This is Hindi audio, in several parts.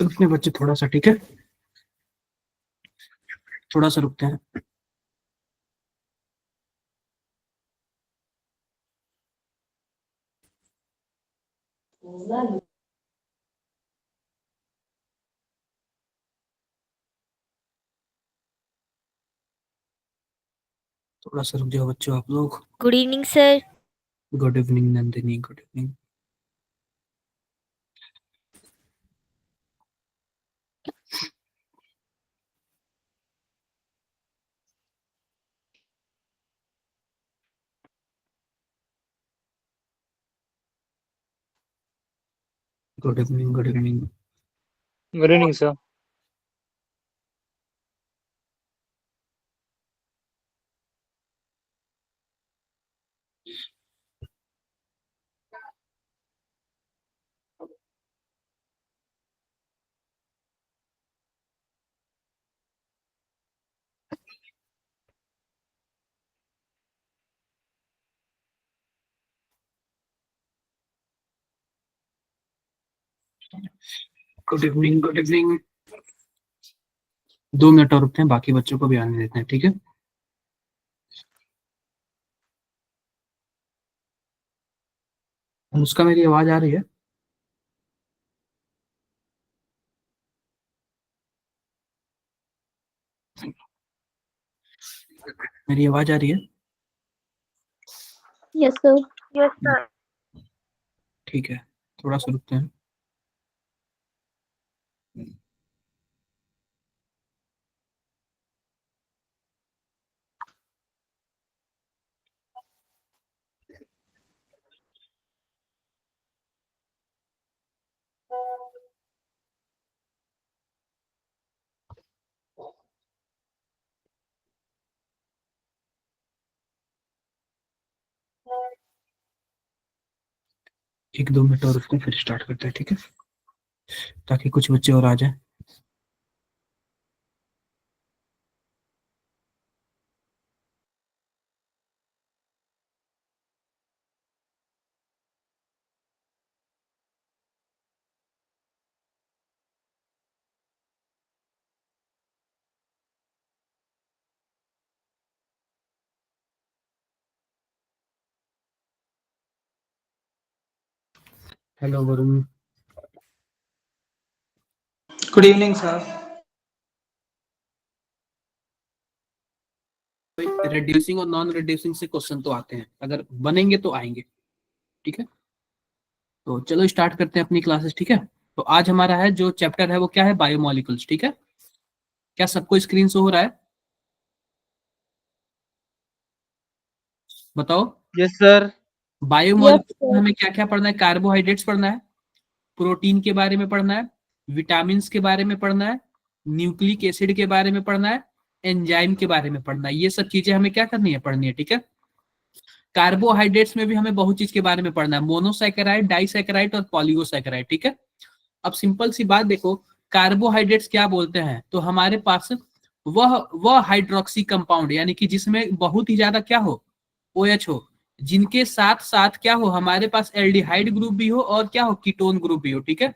रुकने बच्चे थोड़ा सा, ठीक है, थोड़ा सा रुकते हैं। थोड़ा सा रुक जाओ बच्चों आप लोग। Good evening sir. Good evening Nandini, good evening. Good evening, good evening. Good evening sir. Good evening, good evening. 2 minute और रुकते हैं, बाकी बच्चों को भी आने देते हैं, ठीक है। उसका मेरी आवाज आ रही है? मेरी आवाज आ रही है? Yes sir. Yes sir. ठीक है, थोड़ा सा रुकते हैं। एक दो मिनट और रुकते हैं, फिर स्टार्ट करते हैं, ठीक है, ताकि कुछ बच्चे और आ जाए। Hello Varun. Good evening sir. Reducing और नॉन रिड्यूसिंग से क्वेश्चन तो आते हैं, अगर बनेंगे तो आएंगे, ठीक है। तो चलो स्टार्ट करते हैं अपनी क्लासेस, ठीक है। तो आज हमारा है जो चैप्टर है वो क्या है, बायोमोलिकुल्स, ठीक है। क्या सबको स्क्रीन शो हो रहा है? बताओ। Yes sir. बायोमोलिकुल्स में हमें क्या क्या पढ़ना है? कार्बोहाइड्रेट्स पढ़ना है, प्रोटीन के बारे में पढ़ना है, विटामिन के बारे में पढ़ना है, न्यूक्लिक एसिड के बारे में पढ़ना है, एंजाइम के बारे में पढ़ना है। ये सब चीजें हमें क्या करनी है, पढ़नी है, ठीक है। कार्बोहाइड्रेट्स में भी हमें बहुत चीज के बारे में पढ़ना है, मोनोसैकेराइड, डाइसैकेराइड और पॉलीगोसैकेराइड, ठीक है। अब सिंपल सी बात देखो, कार्बोहाइड्रेट्स क्या बोलते हैं, तो हमारे पास वह हाइड्रोक्सी कंपाउंड, यानी कि जिसमें बहुत ही ज्यादा क्या हो, OH हो, जिनके साथ साथ क्या हो, हमारे पास एल्डिहाइड ग्रुप भी हो और क्या हो, कीटोन ग्रुप भी हो, ठीक है।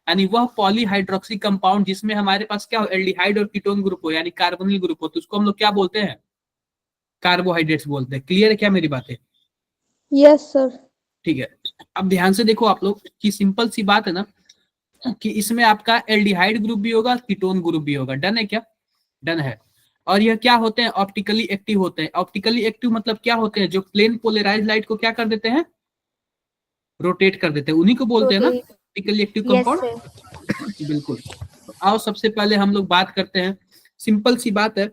यानी वह पॉलीहाइड्रोक्सी कंपाउंड जिसमें हमारे पास क्या हो, एल्डिहाइड और कीटोन ग्रुप हो, यानी कार्बोनिल ग्रुप हो, तो उसको हम लोग क्या बोलते हैं, कार्बोहाइड्रेट्स बोलते हैं। क्लियर है क्या मेरी बातें? Yes sir. ठीक है। अब ध्यान से देखो आप लोग कि सिंपल सी बात है ना, कि इसमें आपका एल्डिहाइड ग्रुप भी होगा, कीटोन ग्रुप भी होगा। डन है क्या? डन है। और यह क्या होते हैं, ऑप्टिकली एक्टिव होते हैं। ऑप्टिकली एक्टिव मतलब क्या होते हैं, जो प्लेन पोलराइज लाइट को क्या कर देते हैं, रोटेट कर देते हैं, उन्हीं को बोलते हैं ना ऑप्टिकली एक्टिव कंपाउंड। बिल्कुल। तो आओ सबसे पहले हम लोग बात करते हैं, सिंपल सी बात है,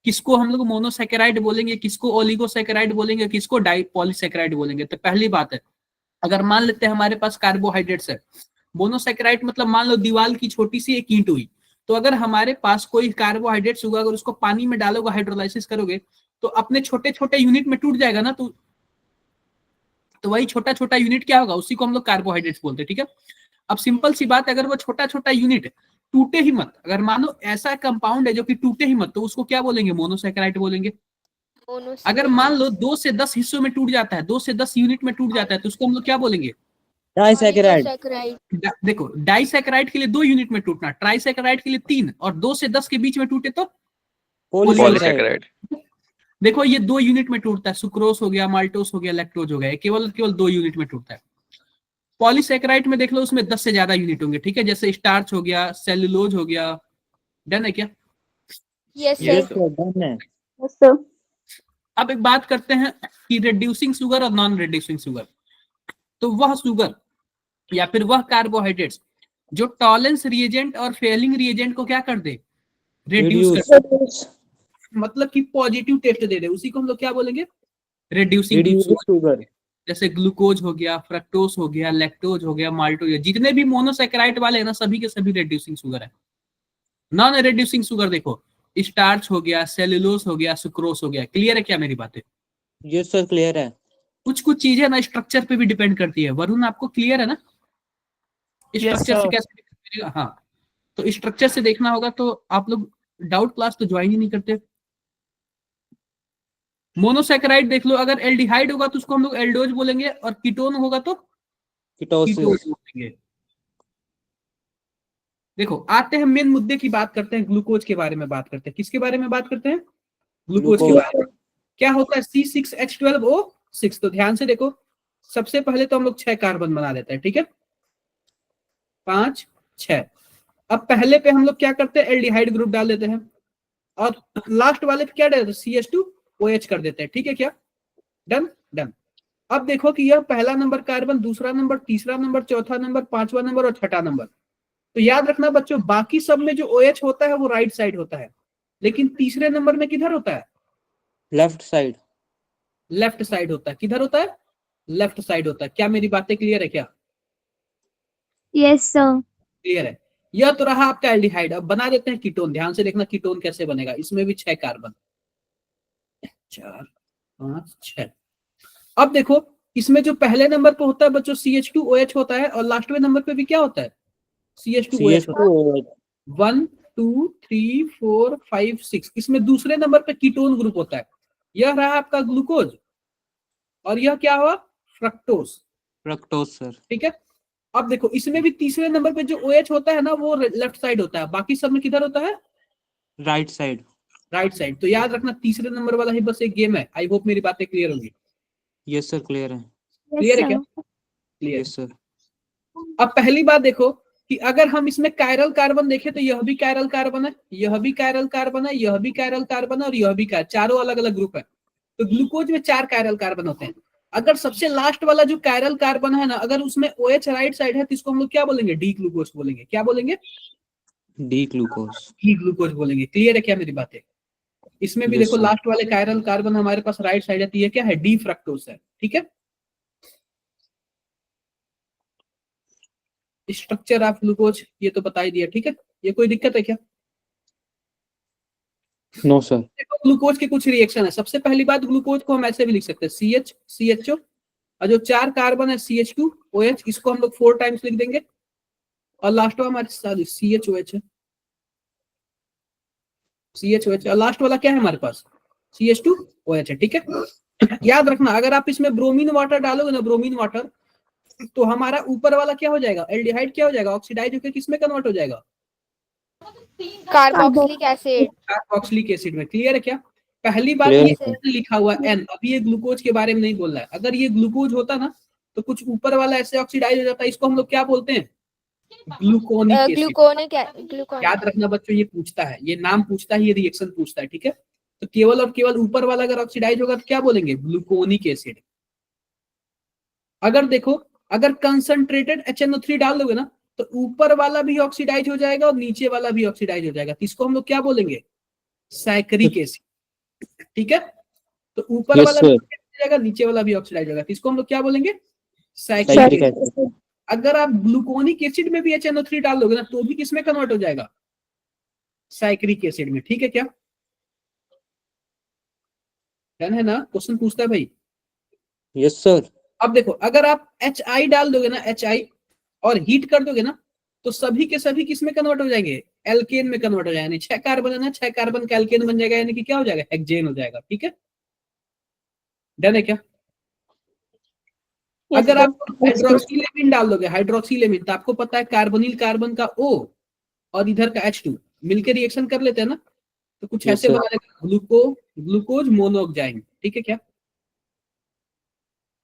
किसको हम लोग मोनोसैकेराइड बोलेंगे, किसको ओलिगोसैकेराइड बोलेंगे, किसको डाइपॉलीसैकेराइड बोलेंगे। तो पहली बात है, अगर मान लेते हैं हमारे पास कार्बोहाइड्रेट्स है, मोनोसैकेराइड मतलब मान लो दीवार की छोटी सी एक ईंट हुई, तो अगर हमारे पास कोई कार्बोहाइड्रेट्स होगा, अगर उसको पानी में डालोगे, हाइड्रोलाइसिस करोगे, तो अपने छोटे छोटे यूनिट में टूट जाएगा ना, तो वही छोटा छोटा यूनिट क्या होगा, उसी को हम लोग कार्बोहाइड्रेट्स बोलते हैं, ठीक है। अब सिंपल सी बात है, अगर वो छोटा छोटा यूनिट टूटे ही मत, अगर मानो ऐसा कंपाउंड है जो कि टूटे ही मत, तो उसको क्या बोलेंगे, मोनोसैकेराइड बोलेंगे। अगर मान लो 2 से 10 हिस्सों में टूट जाता है, 2 से 10 यूनिट में टूट जाता है, तो उसको हम लोग क्या बोलेंगे, Polysaccharide. देखो डाइसैकेराइड के लिए 2 यूनिट में टूटना, ट्राइसैकेराइड के लिए 3, और 2 से 10 के बीच में टूटे तो पॉलीसैकेराइड। देखो ये 2 यूनिट में टूटता है, सुक्रोज हो गया, माल्टोस हो गया, लैक्टोज हो गया, ये केवल केवल 2 यूनिट में टूटता है। पॉलीसैकेराइड में देख लो उसमें 10 से ज्यादा यूनिट होंगे, ठीक है, जैसे स्टार्च हो गया, सेलुलोज हो गया। डन है क्या? Yes, sir. Yes sir, done है। Yes, sir. अब एक बात करते हैं कि रिड्यूसिंग शुगर और नॉन रिड्यूसिंग शुगर। तो वह शुगर या फिर वह कार्बोहाइड्रेट्स जो टॉलेंस रिएजेंट और फेलिंग रिएजेंट को क्या कर दे, रिड्यूस कर दे, मतलब कि पॉजिटिव टेस्ट दे दे, उसी को हम लोग क्या बोलेंगे, रिड्यूसिंग शुगर। जैसे ग्लूकोज हो गया, फ्रक्टोज हो गया, लैक्टोज हो गया, माल्टोज, जितने भी मोनोसैकेराइड वाले हैं ना, सभी के सभी रिड्यूसिंग शुगर है। नॉन रिड्यूसिंग शुगर देखो स्टार्च हो गया, सेलुलोज हो गया, सुक्रोज हो गया। क्लियर है क्या मेरी बातें? यस सर, क्लियर है। कुछ कुछ चीजें ना स्ट्रक्चर पे भी डिपेंड करती है। वरुण आपको क्लियर है ना स्ट्रक्चर से कैसे डिपेंड करेगा? हाँ, तो स्ट्रक्चर से देखना होगा। तो आप लोग डाउट क्लास तो ज्वाइन ही नहीं करते। मोनोसैकेराइड देख लो, अगर एल्डिहाइड होगा तो उसको हम लोग एल्डोज बोलेंगे, और कीटोन होगा तो कीटोन बोलेंगे। देखो आते हैं मेन मुद्दे की बात करते हैं, ग्लूकोज के बारे में बात करते हैं। किसके बारे में बात करते हैं? ग्लूकोज के बारे में। क्या होता है C6H12O6? तो ध्यान से देखो, सबसे पहले तो हम लोग 6 कार्बन बना देते हैं, ठीक है, 5 6। अब पहले पे हम लोग क्या करते हैं, एल्डिहाइड ग्रुप डाल देते हैं, और लास्ट वाले पे क्या डालते हैं, CH2OH कर देते हैं, ठीक है क्या? Done done. अब देखो कि यह पहला नंबर कार्बन, दूसरा नंबर, तीसरा नंबर, चौथा नंबर, पांचवा नंबर और छठा नंबर। तो याद रखना बच्चों, बाकी सब में जो OH होता है वो राइट साइड होता है, लेकिन तीसरे नंबर में किधर होता है, लेफ्ट साइड। लेफ्ट साइड होता है। किधर होता है, लेफ्ट साइड होता है। क्या मेरी बातें क्लियर है क्या? Yes, sir. क्लियर है। यह तो रहा आपका एल्डिहाइड। अब बना देते हैं कीटोन। ध्यान से देखना कीटोन कैसे बनेगा। इसमें भी 6 कार्बन, 4 5 6। अब देखो इसमें जो पहले नंबर पे होता है बच्चों CH2OH होता है, और लास्ट में नंबर पे भी क्या होता है, CH2OH होता है। 1 2 3 4 5 6। इसमें दूसरे नंबर पे कीटोन ग्रुप होता है। यह रहा आपका ग्लूकोज, और यह क्या हुआ, फ्रक्टोज सर। ठीक है। अब देखो इसमें भी तीसरे नंबर पे जो OH होता है ना, वो लेफ्ट साइड होता है, बाकी सब में किधर होता है, राइट साइड। Right side. तो याद रखना तीसरे नंबर वाला ही बस एक गेम है। आई होप मेरी बातें क्लियर होंगी। यस सर, क्लियर है। Yes, क्लियर है sir. क्या? क्लियर। Yes sir. अब पहली बात देखो कि अगर हम इसमें कायरल कार्बन देखें तो यह भी कायरल कार्बन है, यह भी कायरल कार्बन है, यह भी कायरल कार्बन है, और यह भी चारों अलग अलग ग्रुप है। तो ग्लूकोज में 4 कायरल कार्बन होते हैं। अगर सबसे लास्ट वाला जो कायरल कार्बन है ना, अगर उसमें OH राइट साइड है तो इसको हम लोग क्या बोलेंगे, डी ग्लूकोज बोलेंगे। क्या बोलेंगे, डी ग्लूकोज। डी ग्लूकोज बोलेंगे। क्लियर है क्या मेरी बातें? इसमें भी Yes, देखो sir. लास्ट वाले कायरल कार्बन हमारे पास राइट साइड है, तो ये क्या है, डी फ्रक्टोज है, ठीक है। स्ट्रक्चर ऑफ ग्लूकोज ये तो बता ही दिया, ठीक है। ये कोई दिक्कत है क्या? No sir. देखो ग्लूकोज के कुछ रिएक्शन है। सबसे पहली बात, ग्लूकोज को हम ऐसे भी लिख सकते हैं CH CHO, और जो 4 कार्बन है CH2OH, इसको हम लोग 4 टाइम्स लिख देंगे, और लास्ट में हमारे CHOH है, CHOH, और लास्ट वाला क्या है हमारे पास, CH2OH है, ठीक है। याद रखना अगर आप इसमें ब्रोमीन वाटर डालोगे ना, ब्रोमीन वाटर, तो हमारा ऊपर वाला क्या हो जाएगा, एल्डिहाइड क्या हो जाएगा, ऑक्सीडाइज होकर किसमें कन्वर्ट हो जाएगा, Carboxylic acid. कार्बोक्सिलिक एसिड में। क्लियर है क्या? पहली बात Clear ये है। लिखा हुआ N, अभी ये ग्लूकोज के बारे में नहीं बोल रहा है। अगर ये ग्लूकोज होता ना तो कुछ ऊपर वाला ऐसे ऑक्सीडाइज हो जाता है, इसको हम लोग क्या बोलते हैं, ग्लूकोनिक एसिड। Gluconic. याद रखना बच्चों, ये पूछता है, ये नाम पूछता है, ये रिएक्शन पूछता है, ठीक है। तो केवल और केवल ऊपर वाला अगर ऑक्सीडाइज होगा तो क्या बोलेंगे, ग्लूकोनिक एसिड। अगर देखो अगर कंसंट्रेटेड HNO3 डाल दोगे ना, तो ऊपर वाला भी ऑक्सीडाइज हो जाएगा और नीचे वाला भी ऑक्सीडाइज हो जाएगा, तो इसको हम लोग क्या बोलेंगे, साइक्रिक एसिड, ठीक है। तो ऊपर Yes, वाला sir. भी ऑक्सीडाइज हो जाएगा, नीचे वाला भी ऑक्सीडाइज होगा, तो इसको हम लोग क्या बोलेंगे, साइक्रिक साइक्रिक एसिड। एसिड। अगर आप ग्लूकोनिक एसिड में भी HNO3 डाल दोगे ना, तो भी किसमें कन्वर्ट हो जाएगा, साइक्रिक एसिड में, ठीक है क्या? डन है ना? क्वेश्चन पूछता है भाई। Yes sir. अब देखो अगर आप HI डाल दोगे ना, HI, और हीट कर दोगे ना, तो सभी के सभी किसमें कन्वर्ट हो जाएंगे, एल्केन में कन्वर्ट हो जाएगा। यानी 6 कार्बन है ना, 6 कार्बन का एल्केन बन जाएगा, यानी कि क्या हो जाएगा, हेक्सेन हो जाएगा, ठीक है। डन है क्या? अगर आप हाइड्रोक्सीलेमिन डाल दोगे, हाइड्रोक्सीलेमिन, तो आपको पता है कार्बोनिल कार्बन का O और इधर का H2 मिलकर रिएक्शन कर लेते हैं ना, तो कुछ Yes, ऐसे sir. बना लेगा ग्लूकोज मोनोऑक्साइड। ठीक है क्या?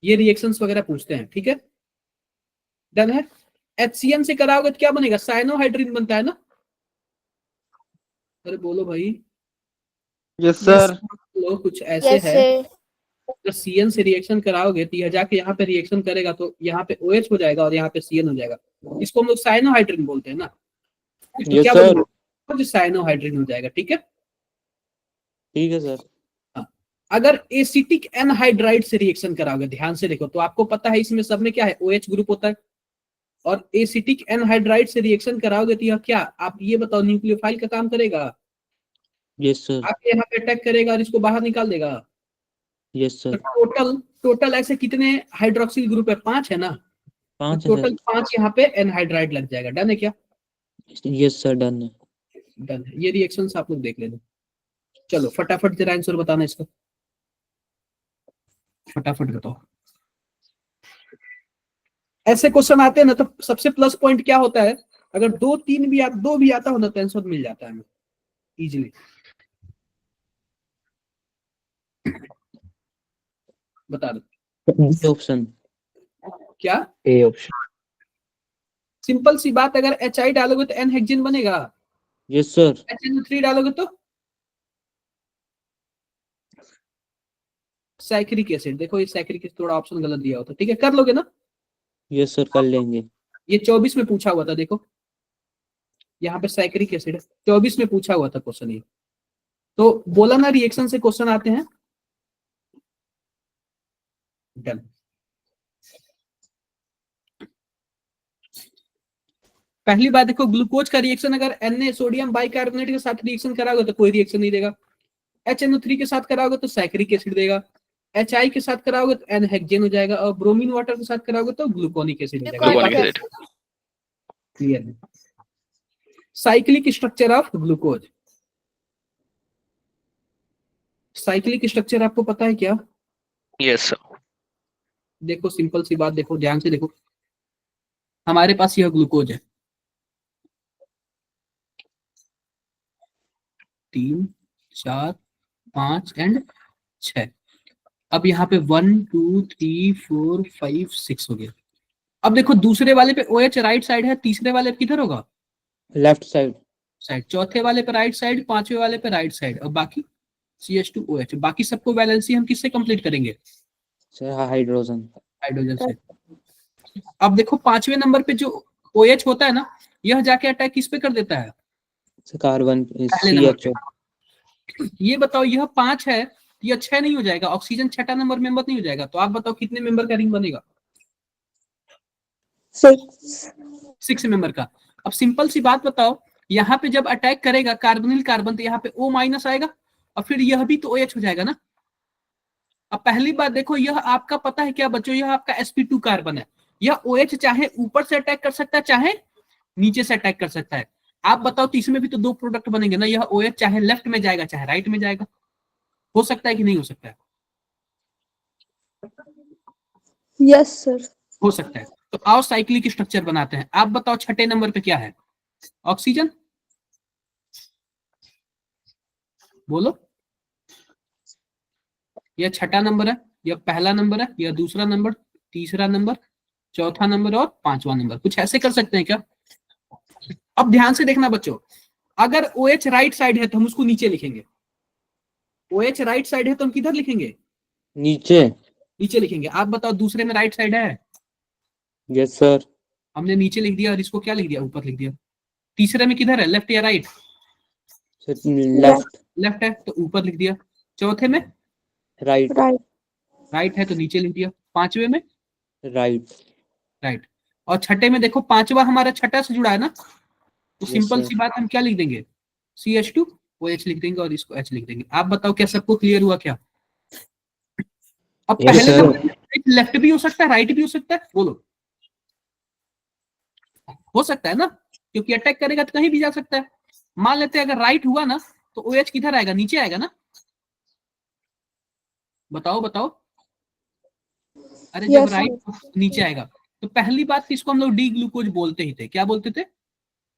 ये रिएक्शंस वगैरह पूछते हैं, ठीक है। डन है। HCN से कराओगे तो क्या बनेगा? साइनोहाइड्रिन बनता है ना। अरे बोलो भाई। Yes, sir. लो कुछ ऐसे यस है, सर। अगर CN से रिएक्शन कराओगे तो यह जाके यहाँ पे रिएक्शन करेगा, तो यहाँ पे OH हो जाएगा और यहाँ पे CN हो जाएगा। इसको हम लोग साइनोहाइड्रिन बोलते हैं ना, तो Yes, क्या sir. बनेगा? जो साइनोहाइड्रिन हो जाएगा। ठीक है। ठीक है सर। हाँ। अगर एसिटिक एनहाइड्राइड से रिएक्शन कराओगे, ध्यान से देखो, तो आपको पता है इसमें सब में क्या है? OH ग्रुप होता है। और एसिटिक एनहाइड्राइड से रिएक्शन कराओगे तो यह क्या, आप ये बताओ, न्यूक्लियोफाइल का काम करेगा? Yes sir. आप यहाँ पे अटैक करेगा और इसको बाहर निकाल देगा। यस तो सर। टोटल ऐसे कितने हाइड्रोक्सिल ग्रुप है? 5 है ना। 5 है टोटल 5 यहाँ पे एनहाइड्राइड लग जाएगा। डन है क्या? सर। यस सर, डन है। डन है। ये रिएक्शंस आप लोग देख लेना। चलो फटाफट जरा आंसर बताना इसका, फटाफट बताओ। ऐसे क्वेश्चन आते हैं ना, तो सबसे प्लस पॉइंट क्या होता है? अगर 2 3 भी दो भी आता हो ना, तो आंसर मिल जाता है हमें इजीली। बता दो ऑप्शन क्या। A option. सिंपल सी बात, अगर HI डालोगे तो N हेक्सेन बनेगा। Yes sir. HNO3 डालोगे तो साइक्रिक एसिड। देखो ये साइक्रिक एसिड थोड़ा ऑप्शन गलत दिया होता, ठीक है, कर लोगे ना? यस सर, कर लेंगे। ये 24 में पूछा हुआ था, देखो यहाँ पे साइक्रिक एसिड है, 24 में पूछा हुआ था क्वेश्चन ये। तो बोला ना रिएक्शन से क्वेश्चन आते हैं। डन। पहली बात देखो, ग्लूकोज का रिएक्शन अगर Na सोडियम बाइकार्बोनेट के साथ रिएक्शन कराओगे तो कोई रिएक्शन नहीं देगा। HNO3 के साथ कराओगे तो साइक्रिक एसिड देगा। HI के साथ कराओगे तो N हेक्सेन हो जाएगा, और ब्रोमीन वाटर के साथ कराओगे तो ग्लूकोनिक एसिड हो जाएगा। क्लियर है। Cyclic structure of glucose, cyclic structure आपको पता है क्या? Yes sir. देखो सिंपल सी बात, देखो ध्यान से देखो, हमारे पास यह ग्लूकोज है, 3 4 5 एंड 6। अब यहाँ पे 1 2 3 4 5 6 हो गया। अब देखो दूसरे वाले पे OH राइट साइड है, तीसरे वाले पे किधर होगा? Left side. चौथे वाले पे राइट साइड, पांचवे वाले पे राइट साइड, और बाकी CH2OH। बाकी सबको वैलेंसी हम किससे कंप्लीट करेंगे? Sir hydrogen. हाइड्रोजन से। अब देखो 5वें नंबर पे जो OH होता है ना, यह जाके अटैक किस पे कर देता है? कार्बन पहले नंबर CHO। पे। ये बताओ, यह 5 है, यह 6 नहीं हो जाएगा? ऑक्सीजन 6ठा नंबर मेंबर नहीं हो जाएगा? तो आप बताओ कितने मेंबर का रिंग बनेगा? 6 मेंबर का। अब सिंपल सी बात बताओ, यहाँ पे जब अटैक करेगा कार्बोनिल कार्बन, तो यहाँ पे O- आएगा, और फिर यह भी तो OH हो जाएगा ना। अब पहली बात देखो, यह आपका पता है क्या बच्चों, यह आपका sp2 कार्बन है। यह OH चाहे ऊपर से अटैक कर सकता है, चाहे नीचे से अटैक कर सकता है। आप बताओ, तो इसमें भी तो 2 प्रोडक्ट बनेंगे ना। यह OH चाहे लेफ्ट में जाएगा, चाहे राइट में जाएगा। हो सकता है कि नहीं हो सकता है? Yes sir. हो सकता है। तो आओ साइक्लिक स्ट्रक्चर बनाते हैं। आप बताओ 6ठे नंबर पे क्या है? ऑक्सीजन। बोलो, यह 6ठा नंबर है, यह पहला नंबर है, यह दूसरा नंबर, तीसरा नंबर, चौथा नंबर और 5वां नंबर। कुछ ऐसे कर सकते हैं क्या? अब ध्यान से देखना बच्चों, अगर OH राइट साइड है तो हम उसको नीचे लिखेंगे। OH राइट साइड है तो हम किधर लिखेंगे? नीचे। नीचे लिखेंगे। आप बताओ दूसरे में राइट साइड है? Yes sir. हमने नीचे लिख दिया, और इसको क्या लिख दिया? ऊपर लिख दिया। तीसरे में किधर है? लेफ्ट या राइट? लेफ्ट। लेफ्ट है तो ऊपर लिख दिया। चौथे में राइट। राइट है तो नीचे लिख दिया। 5वें में राइट। राइट। और 6ठे में देखो, 5वां हमारा 6ठा से जुड़ा है ना, तो Yes, सिंपल sir. सी बात, हम क्या लिख देंगे? CH2OH लिख देंगे, और इसको H लिख देंगे। आप बताओ क्या सबको क्लियर हुआ क्या? अब Yes, पहले sir. नंबर लेफ्ट भी हो सकता है, राइट भी हो सकता है। बोलो, हो सकता है ना, क्योंकि अटैक करेगा तो कहीं भी जा सकता है। मान लेते हैं अगर राइट हुआ ना, तो OH किधर आएगा? नीचे आएगा ना। बताओ बताओ। अरे जब Yes, राइट नीचे आएगा तो पहली बात तो इसको हम लोग डी ग्लूकोज बोलते ही थे, क्या बोलते थे?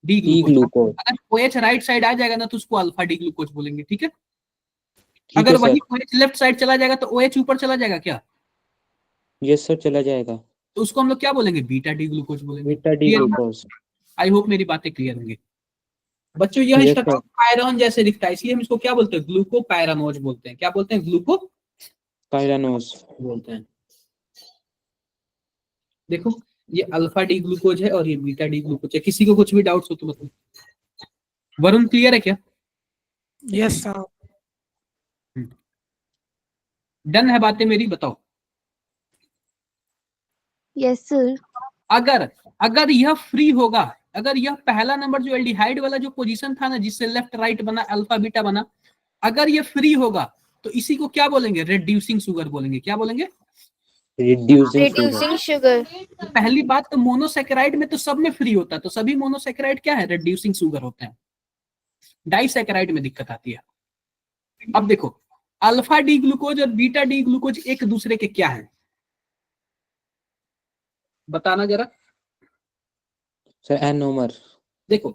D D glucose. ग्लूकोज। अगर OH राइट साइड आ जाएगा ना तो उसको अल्फा डी ग्लूकोज बोलेंगे, ठीक है? ठीक अगर है वही सर। OH लेफ्ट साइड चला जाएगा तो OH ऊपर चला जाएगा क्या? यस सर, चला जाएगा। तो उसको हम लोग क्या बोलेंगे? बीटा डी ग्लूकोज बोलेंगे। Beta D glucose. I hope मेरी बातें क्लियर होंगी बच्चों। यह यस स्ट्रक्चर सर। पायरन जैसे दिखता है, इसलिए हम इसको क्या बोलते हैं? ग्लूकोपायरानोज बोलते हैं। क्या बोलते हैं? ग्लूको पायरानोज। बोलते हैं। देखो ये अल्फा डी ग्लूकोज है और ये बीटा डी ग्लूकोज है। किसी को कुछ भी डाउट्स हो तो बताओ। वरुण क्लियर है क्या? Yes sir. डन है बातें मेरी? बताओ। yes, sir. अगर अगर यह फ्री होगा, अगर यह पहला नंबर जो एल्डिहाइड वाला जो पोजीशन था ना जिससे लेफ्ट राइट बना, अल्फा बीटा बना, अगर ये फ्री होगा तो इसी को क्या बोलेंगे? रिड्यूसिंग शुगर बोलेंगे। क्या बोलेंगे? Reducing sugar. तो पहली बात तो मोनोसेकेराइड में तो सब में फ्री होता है, तो सभी मोनोसेकेराइड क्या है? रिड्यूसिंग शुगर होते हैं। डाइसेकेराइड में दिक्कत आती है। अब देखो अल्फा डी ग्लूकोज और बीटा डी ग्लूकोज एक दूसरे के क्या है? बताना जरा। Sir anomer. देखो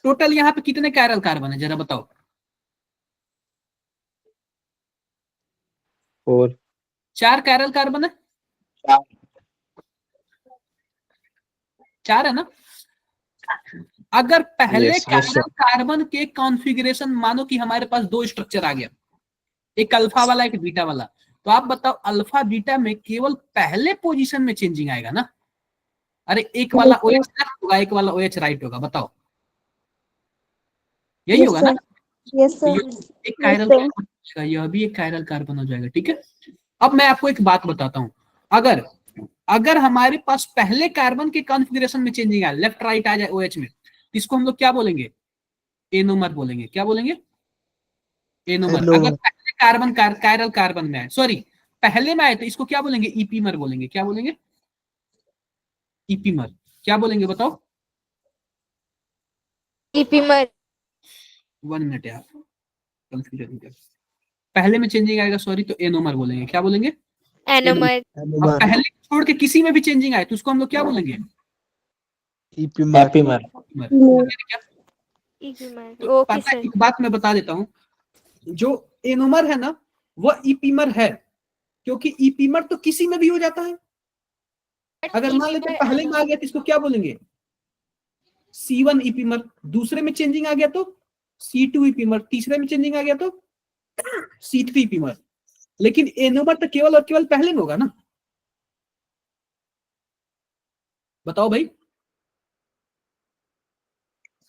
टोटल यहाँ पे कितने कैरल कार्बन है जरा बताओ। 4 4 कैरल कार्बन है। 4 है ना? अगर पहले Yes, yes, कैरल sir. कार्बन के कॉन्फ़िगरेशन, मानो कि हमारे पास 2 स्ट्रक्चर आ गया, एक अल्फा वाला एक बीटा वाला, तो आप बताओ अल्फा बीटा में केवल पहले पोजीशन में चेंजिंग आएगा ना? अरे एक वाला OH लेफ्ट होगा, एक वाला OH राइट होगा, बताओ यही Yes, होगा sir. ना? Yes, तो sir. ये एक कायरल sir. कार्बन हो जाएगा, यह भी एक कायरल कार्बन हो जाएगा, ठीक है? अब मैं आपको एक बात बताता हूं, अगर अगर हमारे पास पहले कार्बन के कॉन्फ़िगरेशन में चेंजिंग आए, लेफ्ट राइट आ जाए OH में, तो इसको हम लोग क्या बोलेंगे? एनोमर बोलेंगे। क्या बोलेंगे? एनोमर। अगर पहले कार्बन कायरल कार्बन में आए, सॉरी पहले में आए, तो इसको क्या बोलेंगे? ईपीमर बोलेंगे। क्या बोलेंगे? ईपीमर। क्या बोलेंगे बताओ? ईपीमर। 1 मिनट यार, कंफ्यूजन हो गया। पहले में चेंजिंग आएगा सॉरी, तो एनोमर बोलेंगे। क्या बोलेंगे? एनोमर। अब पहले छोड़ के किसी में भी चेंजिंग आए तो उसको हम लोग क्या बोलेंगे? एपीमर। क्या? ईपीमर। तो ओके पता है, सर। एक बात मैं बता देता हूँ, जो एनोमर है ना वो ईपीमर है, क्योंकि ईपीमर तो किसी में भी हो जाता है। अगर मान लेते पहले में आ गया तो इसको क्या बोलेंगे? C1 ईपीमर। दूसरे में चेंजिंग आ गया तो C2 ईपीमर। तीसरे में चेंजिंग आ गया तो C3 ईपीमर। लेकिन एनोमर तो केवल और केवल पहले में होगा ना? बताओ भाई।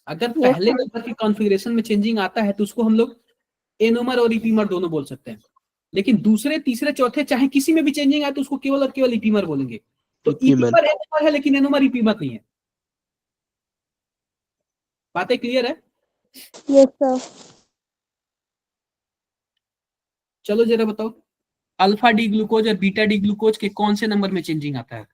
अगर पहले नंबर के कॉन्फ़िगरेशन में चेंजिंग आता है तो उसको हम लोग एनोमर और ईपीमर दोनों बोल सकते हैं। लेकिन दूसरे तीसरे चौथे चाहे किसी में भी चेंजिंग आए तो उसको केवल और केवल ईपीमर बोलेंगे। तो ईपीमर एनोमर है लेकिन एनोमर ईपीमर नहीं है। बातें क्लियर है? Yes, sir. चलो जरा बताओ अल्फा डी ग्लूकोज और बीटा डी ग्लूकोज के कौन से नंबर में चेंजिंग आता है?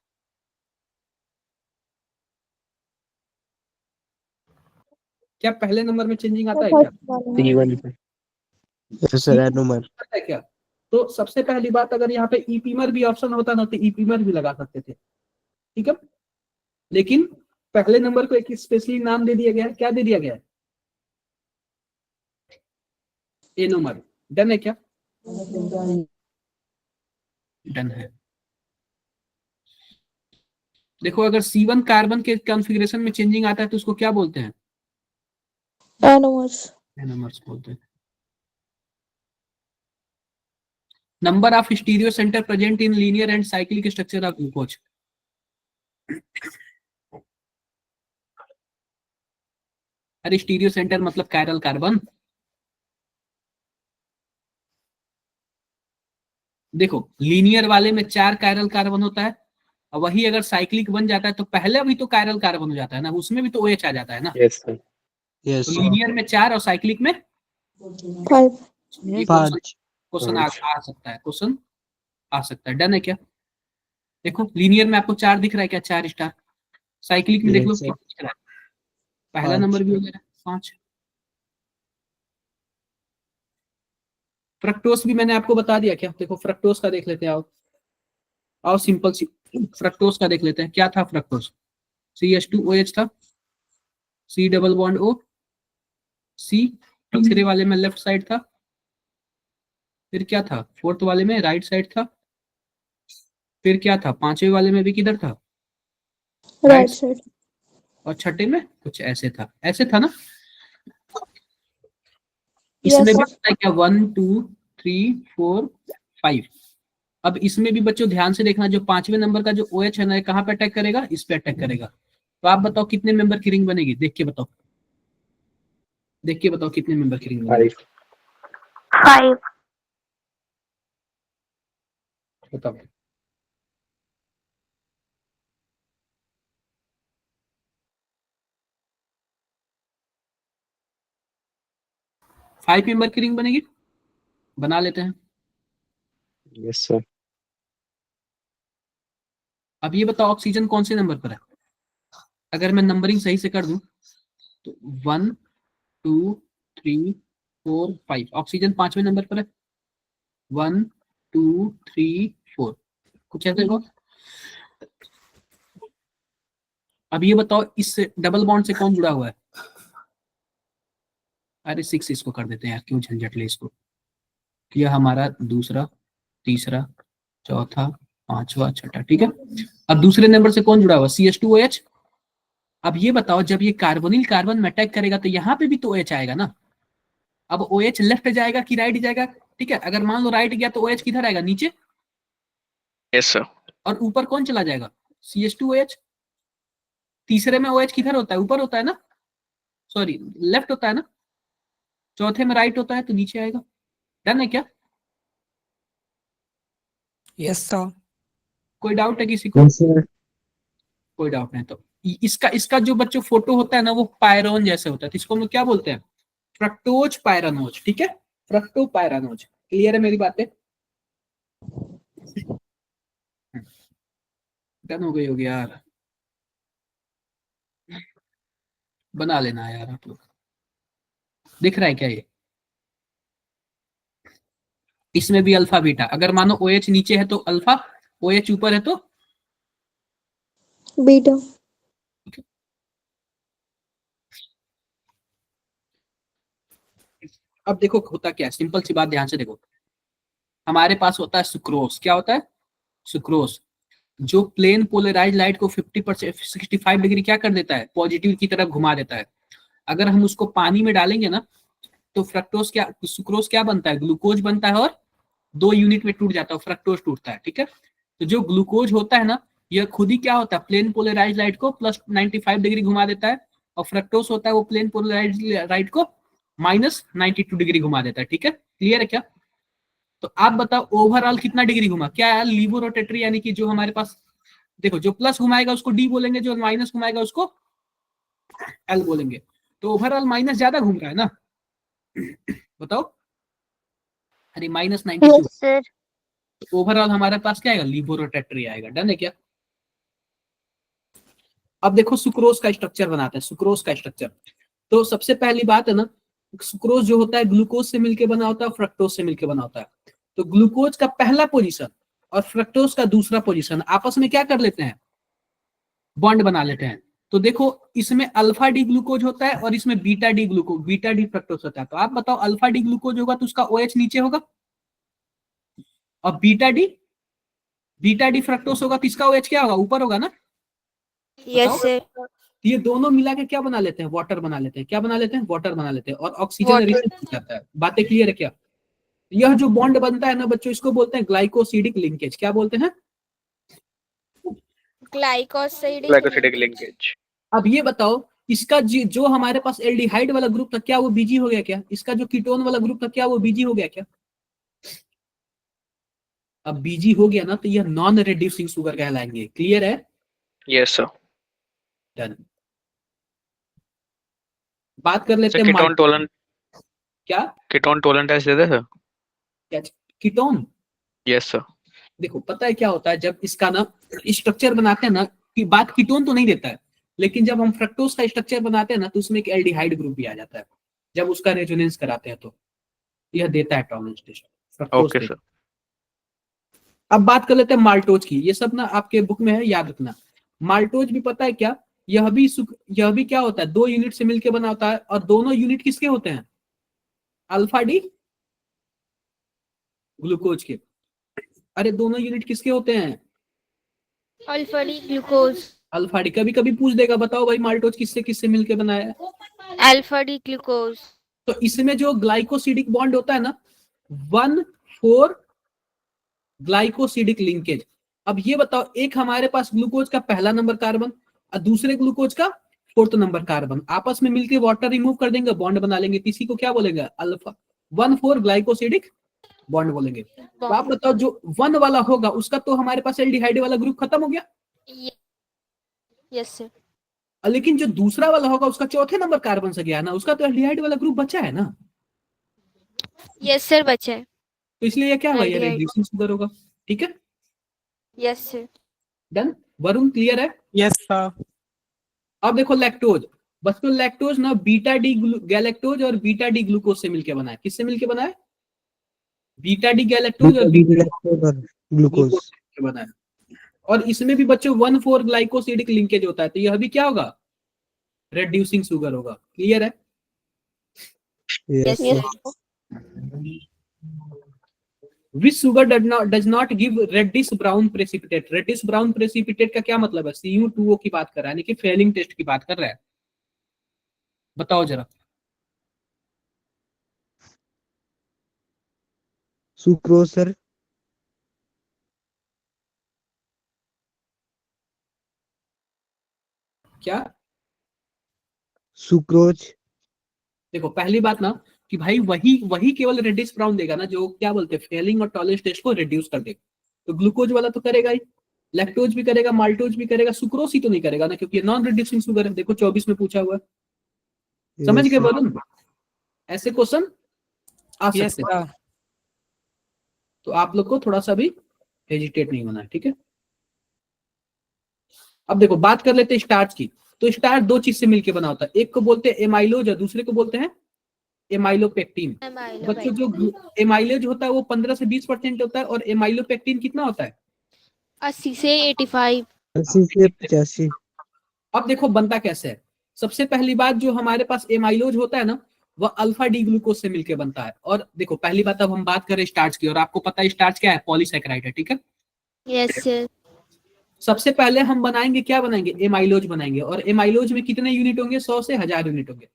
क्या पहले नंबर में चेंजिंग आता है क्या? C1 पे। Sir anomer. आता है क्या? तो सबसे पहली बात, अगर यहाँ पे ईपीमर भी ऑप्शन होता ना तो ईपीमर भी लगा सकते थे, ठीक है? लेकिन पहले नंबर को एक स्पेशली नाम दे दिया गया है। क्या दे दिया गया है? एनोमर। डन है क्या? डन है। देखो अगर C1 कार्बन के कॉन्फ़िगरेशन में चेंजिंग आता है तो उसको क्या बोलते हैं? एनोमर्स। एनोमर्स बोलते हैं। Number of stereo centre present in linear and cyclic structure of glucose. अरे स्टीरियो सेंटर मतलब कायरल कार्बन। देखो लीनियर वाले में 4 कायरल कार्बन होता है, और वही अगर साइक्लिक बन जाता है तो पहले भी तो कायरल कार्बन हो जाता है ना, उसमें भी तो OH आ जाता है ना। Yes sir. तो लीनियर में 4 और साइक्लिक में 5। ये क्वेश्चन आ सकता है, क्वेश्चन आ सकता है। डन है क्या? देखो लीनियर में आपको 4 दिख रहा है क्या? 4 स्टार। साइक्लिक में देख लो कितना दिख रहा है? पहला नंबर भी हो गया 5। फ्रक्टोस भी मैंने आपको बता दिया क्या? देखो फ्रक्टोस का देख लेते हैं आओ। और सिंपल सी फ्रक्टोज का देख लेते हैं, क्या था फ्रक्टोज, CH2OH था, C double bond O, C तीसरे वाले में लेफ्ट साइड था, फिर क्या था फोर्थ वाले में राइट साइड था, फिर क्या था पांचवें वाले में भी किधर था, राइट साइड। और छठे में कुछ ऐसे था, ऐसे था ना। इसमें भी Yes, पता है क्या 1 2 3 4 5। अब इसमें भी बच्चों ध्यान से देखना, जो पांचवें नंबर का जो OH है ना, ये कहाँ पे अटैक करेगा, इस पे अटैक करेगा। तो आप बताओ कितने मेंबर की रिंग बनेगी, देख के बताओ, देख के बताओ कितने मेंबर की रिंग बनेगी, 5। बताओ। फाइव मेंबर की रिंग बनेगी, बना लेते हैं। Yes, sir. अब ये बताओ ऑक्सीजन कौन से नंबर पर है, अगर मैं नंबरिंग सही से कर दूं तो 1 2 3 4 5, ऑक्सीजन पांचवें नंबर पर है, 1 2 3 4, कुछ ऐसे हो। अब ये बताओ इस डबल बॉन्ड से कौन जुड़ा हुआ है, अरे 6 इसको कर देते हैं यार, क्यों झंझट ले इसको। यह हमारा दूसरा, तीसरा, चौथा, पांचवा, छठा, ठीक है। अब दूसरे नंबर से कौन जुड़ा हुआ, CH2OH। अब ये बताओ जब ये कार्बोनिल कार्बन में अटैक करेगा तो यहाँ पे भी तो OH आएगा ना। अब OH लेफ्ट जाएगा कि राइट जाएगा, ठीक है। अगर मान लो राइट गया तो OH किधर आएगा, नीचे। Yes sir. और ऊपर कौन चला जाएगा, CH2OH। तीसरे में OH किधर होता है, ऊपर होता है ना, सॉरी लेफ्ट होता है ना। चौथे में राइट होता है तो नीचे आएगा। डन है क्या, Yes, sir. कोई डाउट है किसी को? Yes, sir. कोई डाउट नहीं। तो इसका इसका जो बच्चों फोटो होता है ना, वो पायरोन जैसे होता है, तो इसको हम लोग क्या बोलते हैं, फ्रक्टोज पायरानोज, ठीक है, फ्रक्टो पायरानोज। क्लियर है मेरी बातें, डन हो गई होगी यार, बना लेना है यार आप लोग। दिख रहा है क्या ये, इसमें भी अल्फा बीटा, अगर मानो OH नीचे है तो अल्फा, OH ऊपर है तो बीटा। अब देखो होता क्या है, सिंपल सी बात ध्यान से देखो। हमारे पास होता है सुक्रोज, क्या होता है, सुक्रोज, जो प्लेन पोलराइज लाइट को 50% 65 डिग्री क्या कर देता है, पॉजिटिव की तरफ घुमा देता है। अगर हम उसको पानी में डालेंगे ना तो फ्रक्टोज क्या, सुक्रोज क्या बनता है, ग्लूकोज बनता है, और 2 यूनिट में टूट जाता है, फ्रक्टोज टूटता है, ठीक है। तो जो ग्लूकोज होता है ना, यह खुद ही क्या होता है, प्लेन पोलराइज लाइट को प्लस 95 डिग्री घुमा देता है, और फ्रक्टोज होता है वो प्लेन पोलराइज लाइट को माइनस 92 डिग्री घुमा देता है, ठीक है। क्लियर है क्या? तो आप बताओ ओवरऑल कितना डिग्री घुमा, क्या है लीवो रोटेटरी, यानी कि जो हमारे पास देखो, जो प्लस घुमाएगा उसको D बोलेंगे, जो माइनस घुमाएगा उसको L बोलेंगे। तो ओवरऑल माइनस ज्यादा घूम रहा है ना, बताओ। अरे -92, Yes, sir. तो ओवरऑल हमारे पास क्या आएगा, लीवो रोटेटरी आएगा। डन है क्या? अब देखो सुक्रोज का स्ट्रक्चर बनाते हैं, सुक्रोज का स्ट्रक्चर। तो सबसे पहली बात है ना, सुक्रोज जो होता है ग्लूकोज से मिलकर बना होता है, फ्रक्टोज से मिलकर बना होता है। तो ग्लूकोज का पहला पोजीशन और फ्रक्टोज का दूसरा पोजीशन आपस में क्या कर लेते हैं, बॉन्ड बना लेते हैं। तो देखो इसमें अल्फा डी ग्लूकोज होता है और इसमें beta D glucose, beta D fructose होता है। तो आप बताओ अल्फा डी ग्लूकोज होगा तो उसका OH नीचे होगा, और बीटा डी फ्रक्टोज होगा तो इसका OH क्या होगा, ऊपर होगा ना। Yes, sir. ये दोनों मिला के क्या बना लेते हैं, वाटर बना लेते हैं। क्या बना लेते हैं, वाटर बना लेते हैं, और ऑक्सीजन Water. रिलीज हो जाता है। बातें क्लियर है क्या? यह जो बॉन्ड बनता है ना बच्चों, इसको बोलते हैं ग्लाइकोसिडिक लिंकेज। क्या बोलते हैं? Glycosidic glycosidic linkage. अब ये बताओ इसका जो हमारे पास एल्डिहाइड वाला ग्रुप था, क्या वो बीजी हो गया क्या? इसका जो कीटोन वाला ग्रुप था, क्या वो बीजी हो गया क्या? अब बीजी हो गया ना तो यह नॉन रिड्यूसिंग शुगर कहलाएंगे। क्लियर है? Yes sir. डन। बात कर लेते सर हैं कीटोन टोलन, क्या कीटोन टोलन टेस्ट दे दे सर। क्या कीटोन? Yes sir. देखो पता है क्या होता है, जब इसका ना स्ट्रक्चर बनाते हैं ना, कि बात कीटोन तो नहीं देता है, लेकिन जब हम फ्रक्टोज का स्ट्रक्चर बनाते हैं ना तो उसमें एक एल्डिहाइड ग्रुप भी आ जाता है। जब उसका रेजोनेंस कराते हैं तो यह देता है टॉलरेंस टेस्ट, फ्रक्टोज ओके देता सर। है। अब बात कर लेते हैं माल्टोज की। ये सब ना आपके बुक में है, याद रखना। माल्टोज भी पता है क्या, यह भी क्या होता है, 2 यूनिट से मिलकर बना होता है। और दोनों यूनिट किसके होते हैं? अल्फा डी ग्लूकोज के। अरे दोनों यूनिट किसके होते हैं? Alpha D glucose. Alpha D. कभी कभी पूछ देगा, बताओ भाई माल्टोज किससे किससे मिलकर बनाया है? Alpha D glucose. तो इसमें जो ग्लाइकोसिडिक बॉन्ड होता है ना, 1,4 ग्लाइकोसिडिक लिंकेज। अब ये बताओ, एक हमारे पास ग्लूकोज का पहला नंबर कार्बन और दूसरे ग्लूकोज का 4th नंबर कार्बन, आपस में मिलकर वाटर रिमूव कर देंगे, बॉन्ड बना लेंगे। इसी को क्या बोलेंगे? अल्फा 1,4 ग्लाइकोसिडिक बॉन्ड बोलेंगे। तो आप बताओ, जो 1 वाला होगा उसका तो हमारे पास एल्डिहाइड वाला ग्रुप खत्म हो गया। Yes sir. लेकिन जो दूसरा वाला होगा उसका 4th नंबर कार्बन से गया ना, उसका तो एल्डिहाइड वाला ग्रुप बचा है ना। यस सर, बचा है। तो इसलिए ये क्या होगा? ये Aldehyde। रेड्यूसिंग शुगर होगा। ठीक है, yes sir. Done. Varun clear है? Yes, sir. अब देखो लैक्टोज। बच्चों लैक्टोज ना बीटा डी गैलेक्टोज और बीटा डी ग्लूकोज से मिलकर बना है। किससे मिलकर बना है? बीटा डी गैलेक्टोज और बीटा ग्लूकोज। ग्लूकोज से मिलकर बना है। और इसमें भी बच्चों 1,4 ग्लाइकोसिडिक लिंकेज होता है। तो यह भी क्या होगा? रेड्यूसिंग शुगर होगा। क्लियर है? Yes yes sir. Sir. Which sugar does not give reddish brown precipitate. Reddish brown precipitate का क्या मतलब है? Cu2O की बात कर रहा है, यानी कि फेलिंग टेस्ट की बात कर रहा है। बताओ जरा। Sucrose sir. क्या? सुक्रोज। देखो पहली बात ना, कि भाई वही वही केवल रेडिश ब्राउन देगा ना, जो क्या बोलते हैं फेलिंग और टॉलरेंस टेस्ट को रिड्यूस कर देगा। तो ग्लूकोज वाला तो करेगा ही, लैक्टोज भी करेगा, माल्टोज भी करेगा, सुक्रोज ही तो नहीं करेगा ना, क्योंकि ये नॉन रिड्यूसिंग शुगर है। देखो 24 में पूछा हुआ है। समझ यस गए सर। वरुण? ऐसे क्वेश्चन आ Yes, सकते हैं। sir. तो आप लोग को थोड़ा सा भी हेजिटेट नहीं होना है। ठीक है, अब देखो बात कर लेते हैं स्टार्च की। तो स्टार्च 2 चीज से मिलकर बना होता है। एक को बोलते हैं एमाइलोज और दूसरे को बोलते हैं एमाइलोपेक्टिन। बच्चों जो एमाइलेज होता है वो 15 से 20% होता है, और एमाइलोपेक्टिन कितना होता है? 80 से 85। 80 से 85। अब देखो बनता कैसे है। सबसे पहली बात, जो हमारे पास एमाइलोज होता है ना, वह अल्फा डी ग्लूकोज से मिलकर बनता है। और देखो पहली बात, अब हम बात करें स्टार्च की, और आपको पता है स्टार्च क्या है? पॉलीसैकेराइड है। ठीक है, यस सर। सबसे पहले हम बनाएंगे, क्या बनाएंगे? एमाइलोज बनाएंगे। और एमाइलोज में कितने यूनिट होंगे? 100 से 1000 यूनिट होंगे।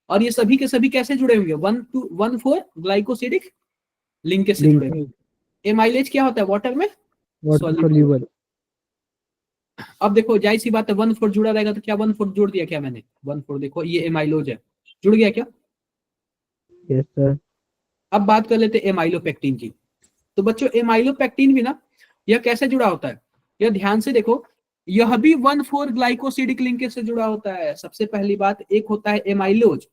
और ये सभी के सभी कैसे जुड़े होंगे? 1,4 ग्लाइकोसिडिक लिंकेज से जुड़े होंगे। एमाइलेज क्या होता है? वाटर में वाटर soluble। सोल्यूबल। अब देखो जाहिर सी बात है, 1,4 जुड़ा रहेगा, तो क्या 1,4 जोड़ दिया क्या मैंने? 1,4 देखो ये एमाइलोज है, जुड़ गया क्या? Yes sir. अब बात कर लेते हैं एमाइलोपेक्टिन की। तो बच्चों एमाइलोपेक्टिन भी ना, यह कैसे जुड़ा होता है? यह ध्यान से देखो, यह भी 1,4 ग्लाइकोसिडिक लिंकेज से जुड़ा होता है। सबसे पहली बात, एक होता है एमाइलोज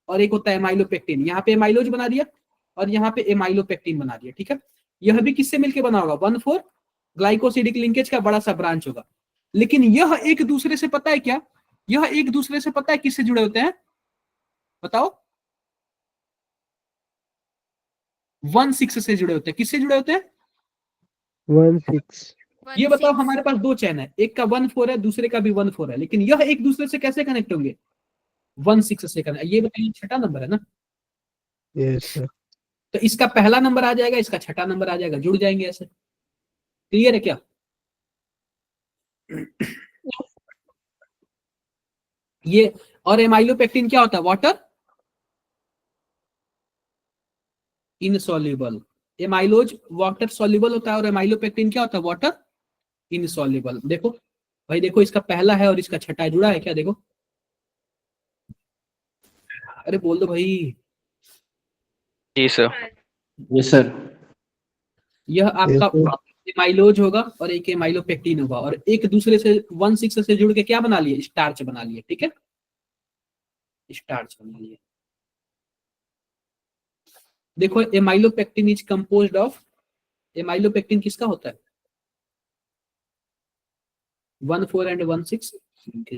और एक होता है एमाइलोपेक्टिन। यहाँ पे एमाइलोज बना दिया और यहाँ पे एमाइलोपेक्टिन बना दिया। ठीक है, यह भी किससे मिलकर बना होगा? 1,4 ग्लाइकोसिडिक लिंकेज का बड़ा सा ब्रांच होगा। लेकिन यह एक दूसरे से पता है क्या? यह एक दूसरे से पता है किससे जुड़े होते हैं? बताओ। 1,6 से जुड़े होते हैं। किससे जुड़े होते हैं? 16। ये बताओ, हमारे पास 2 चैन है, एक का 1,4 है, दूसरे का भी 1,4 है, लेकिन यह एक दूसरे से कैसे कनेक्ट होंगे? 1,6 से कनेक्ट। ये बताइए, छठा नंबर है ना, यस सर। तो इसका पहला नंबर आ जाएगा, इसका छठा नंबर आ जाएगा, जुड़ जाएंगे ऐसे। क्लियर है क्या? ये और एमाइलोपेक्टिन क्या होता है? Water insoluble. Amylose water soluble होता है, और एमाइलोपेक्टिन क्या होता है? Water insoluble. देखो भाई, देखो इसका पहला है और इसका छठा है, जुड़ा है क्या? देखो, अरे बोल दो भाई। जी सर। Yes sir. यह यस आपका सर। एमाइलोज होगा और एक एमाइलोपेक्टिन होगा, और एक दूसरे से 1,6 से जुड़ के क्या बना लिए? स्टार्च बना लिए। ठीक है, स्टार्च बना लिए। देखो amylopectin is composed of, amylopectin किसका होता है? 1,4 एंड 1,6।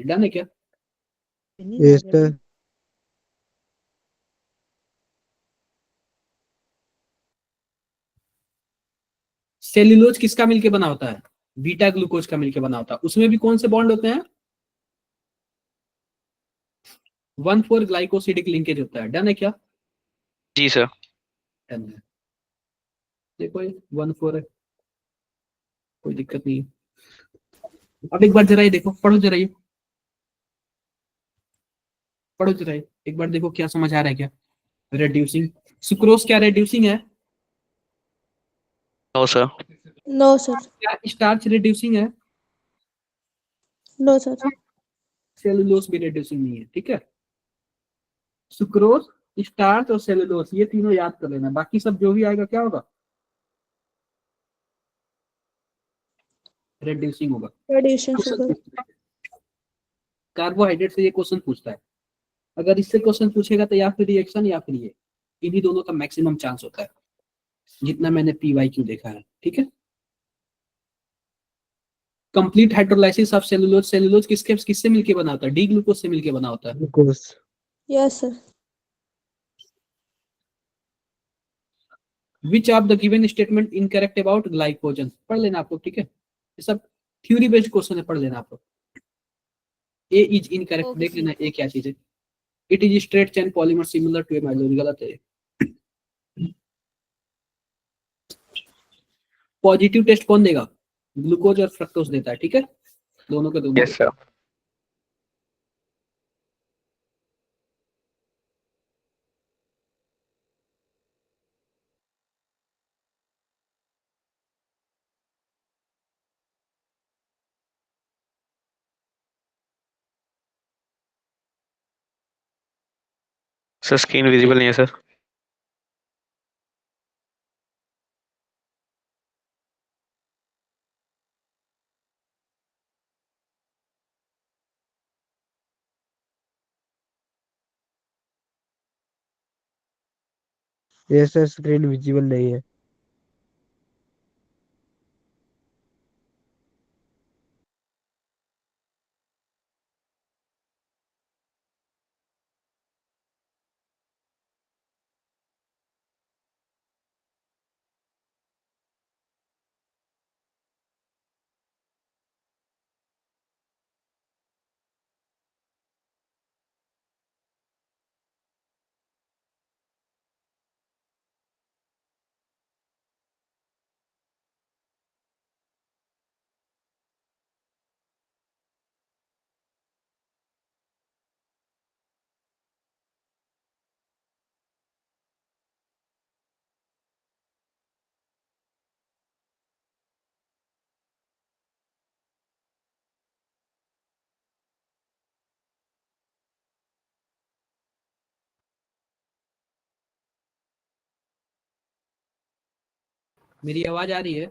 डन है क्या? Yes sir. सेल्यूलोज किसका मिलके बना होता है? बीटा ग्लूकोज का मिलके बना होता है। उसमें भी कौन से बॉन्ड होते हैं? 1,4 ग्लाइकोसिडिक लिंकेज होता है। डन है क्या? जी सर। डन है। देखो ये 1,4 है, कोई दिक्कत नहीं है। अब एक बार जरा ये देखो, पढ़ो जरा ये, पढ़ो जरा ये, एक बार देखो क्या समझ आ रहा है क्या? रेड्यूसिंग सुक्रोज क्या रेड्यूसिंग है? No sir. No sir. क्या स्टार्च रेड्यूसिंग है? No sir. सेलुलोज भी रेड्यूसिंग नहीं है। ठीक है, सुक्रोज, स्टार्च और सेलुलोज ये तीनों याद कर लेना, बाकी सब जो भी आएगा क्या होगा? रेड्यूसिंग होगा। Reducing sugar. कार्बोहाइड्रेट से ये क्वेश्चन पूछता है, अगर इससे क्वेश्चन पूछेगा तो या फिर रिएक्शन या फिर ये, इन्हीं दोनों का मैक्सिमम चांस होता है जितना मैंने PYQ देखा है। ठीक है, complete hydrolysis of cellulose, cellulose किससे मिलके बना होता है? डी ग्लूकोज से मिलके बना होता है। Glucose. Yes sir. Which of the given statement incorrect about glycogen? पढ़ लेना आप लोग। ठीक है, ये सब थ्योरी बेस्ड क्वेश्चन है, पढ़ लेना आप लोग। ए इज इनकरेक्ट, Okay, देख sir. लेना ए क्या चीज है। It is straight chain polymer similar to amylose, गलत है। पॉजिटिव टेस्ट कौन देगा? ग्लूकोज और फ्रक्टोज देता है। ठीक है, दोनों के दोनों। Yes sir. Sir screen visible नहीं है सर। ये सर स्क्रीन विजिबल नहीं है। मेरी आवाज आ रही है?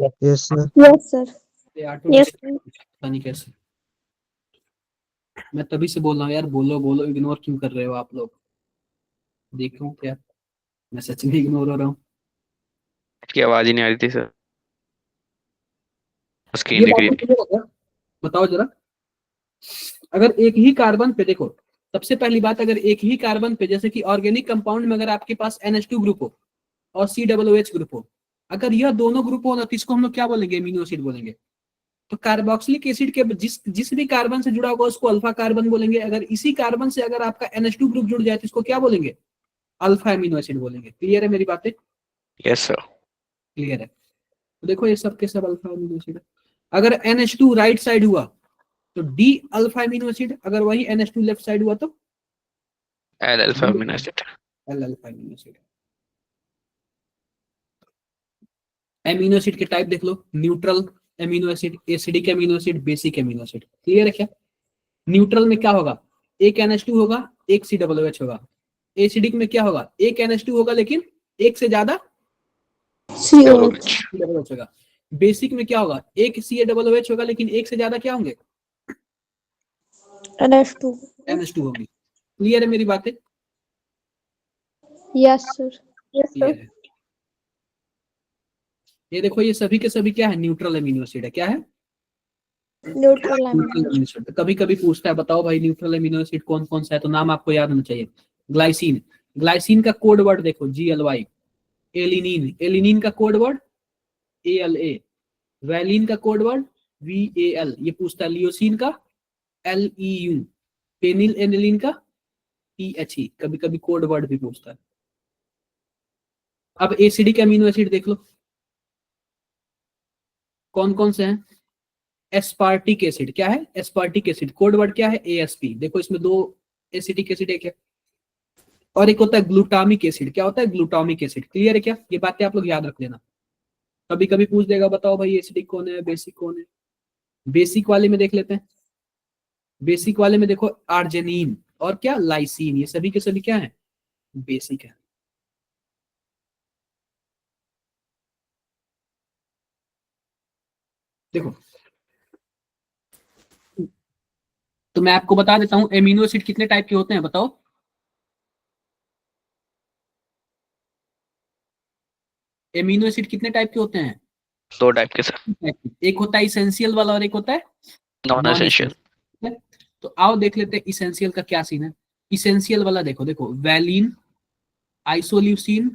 Yes sir. Yes sir. ये Yes, ऑटोमेटिक पता नहीं कैसे, मैं तभी से बोल रहा हूँ यार, बोलो बोलो, इग्नोर क्यों कर रहे हो आप लोग? देखो क्या, मैं सच में इग्नोर हो रहा हूँ? की आवाज ही नहीं आ रही थी सर, स्क्रीन ये दिख बात रही तो थी। clear हो गया? बताओ जरा, अगर एक ही कार्बन पे देखो, सबसे पहली बात, अगर एक ही कार्बन पे, जैसे कि ऑर्गेनिक कंपाउंड में अगर आपके पास NH2 ग्रुप हो और COOH ग्रुप हो, अगर यह दोनों ग्रुप हो ना तो इसको हम लोग क्या बोलेंगे? एमिनो एसिड बोलेंगे। तो कार्बोक्सिलिक एसिड के जिस भी कार्बन से जुड़ा होगा उसको अल्फा कार्बन बोलेंगे। अगर इसी कार्बन से अगर आपका NH2 ग्रुप जुड़ जाए तो इसको क्या बोलेंगे? अल्फा एमिनो एसिड बोलेंगे। क्लियर है मेरी बातें? Yes sir. क्लियर है। तो देखो ये सब के सब अल्फा एमिनो एसिड है। अगर NH2 राइट साइड हुआ तो D अल्फा एमिनो एसिड, अगर वही NH2 लेफ्ट साइड हुआ तो L alpha amino acid. L alpha amino acid. Amino acid के टाइप देख लो, neutral amino acid, acidic amino acid, basic amino acid. Clear है क्या? न्यूट्रल में क्या होगा? एक NH2 होगा, एक COOH होगा। एसिडिक में क्या होगा? एक NH2 होगा लेकिन एक से ज्यादा COH। COOH होगा। बेसिक में क्या होगा? एक COOH होगा लेकिन एक से ज्यादा क्या होंगे? NH2। NH2 होंगे। क्लियर है मेरी बातें? Yes sir. क्लियर है। ये देखो ये सभी के सभी क्या है? न्यूट्रल एमिनो एसिड है। क्या है? Neutral neutral amino acid. कभी कभी पूछता है बताओ भाई न्यूट्रल एमिनो एसिड कौन कौन सा है, तो नाम आपको याद होना चाहिए। ग्लाइसिन, ग्लाइसिन का कोड वर्ड देखो GLY। एलिनीन, एलिनीन का कोड वर्ड ALA, वैलिन का कोड वर्ड VAL, ये पूछता है। लियोसिन का LEU, पेनिल एनिलीन का THE, कभी कभी कोड वर्ड भी पूछता है। अब एसिडिक अमीनो एसिड देख लो कौन कौन से हैं। एस्पार्टिक एसिड, क्या है एस्पार्टिक एसिड, कोड वर्ड क्या है ASP। देखो इसमें दो एसिडिक एसिड है क्या, और एक होता है ग्लूटामिक एसिड, क्या होता है ग्लूटामिक एसिड। क्लियर है क्या, ये बातें आप लोग याद रख लेना। कभी कभी पूछ देगा बताओ भाई एसिडिक कौन है बेसिक कौन है। बेसिक वाले में देख लेते हैं। बेसिक वाले में देखो आर्जेनिन और क्या लाइसिन, ये सभी के सभी क्या है बेसिक है। देखो तो मैं आपको बता देता हूं एमिनो एसिड कितने टाइप के होते हैं बताओ। एमिनो एसिड कितने टाइप के होते हैं, 2 टाइप के सर। एक होता है इसेंशियल वाला और एक होता है नॉन एसेंशियल। तो आओ देख लेते हैं इसेंशियल का क्या सीन है। इसेंशियल वाला देखो, देखो valine, isoleucine,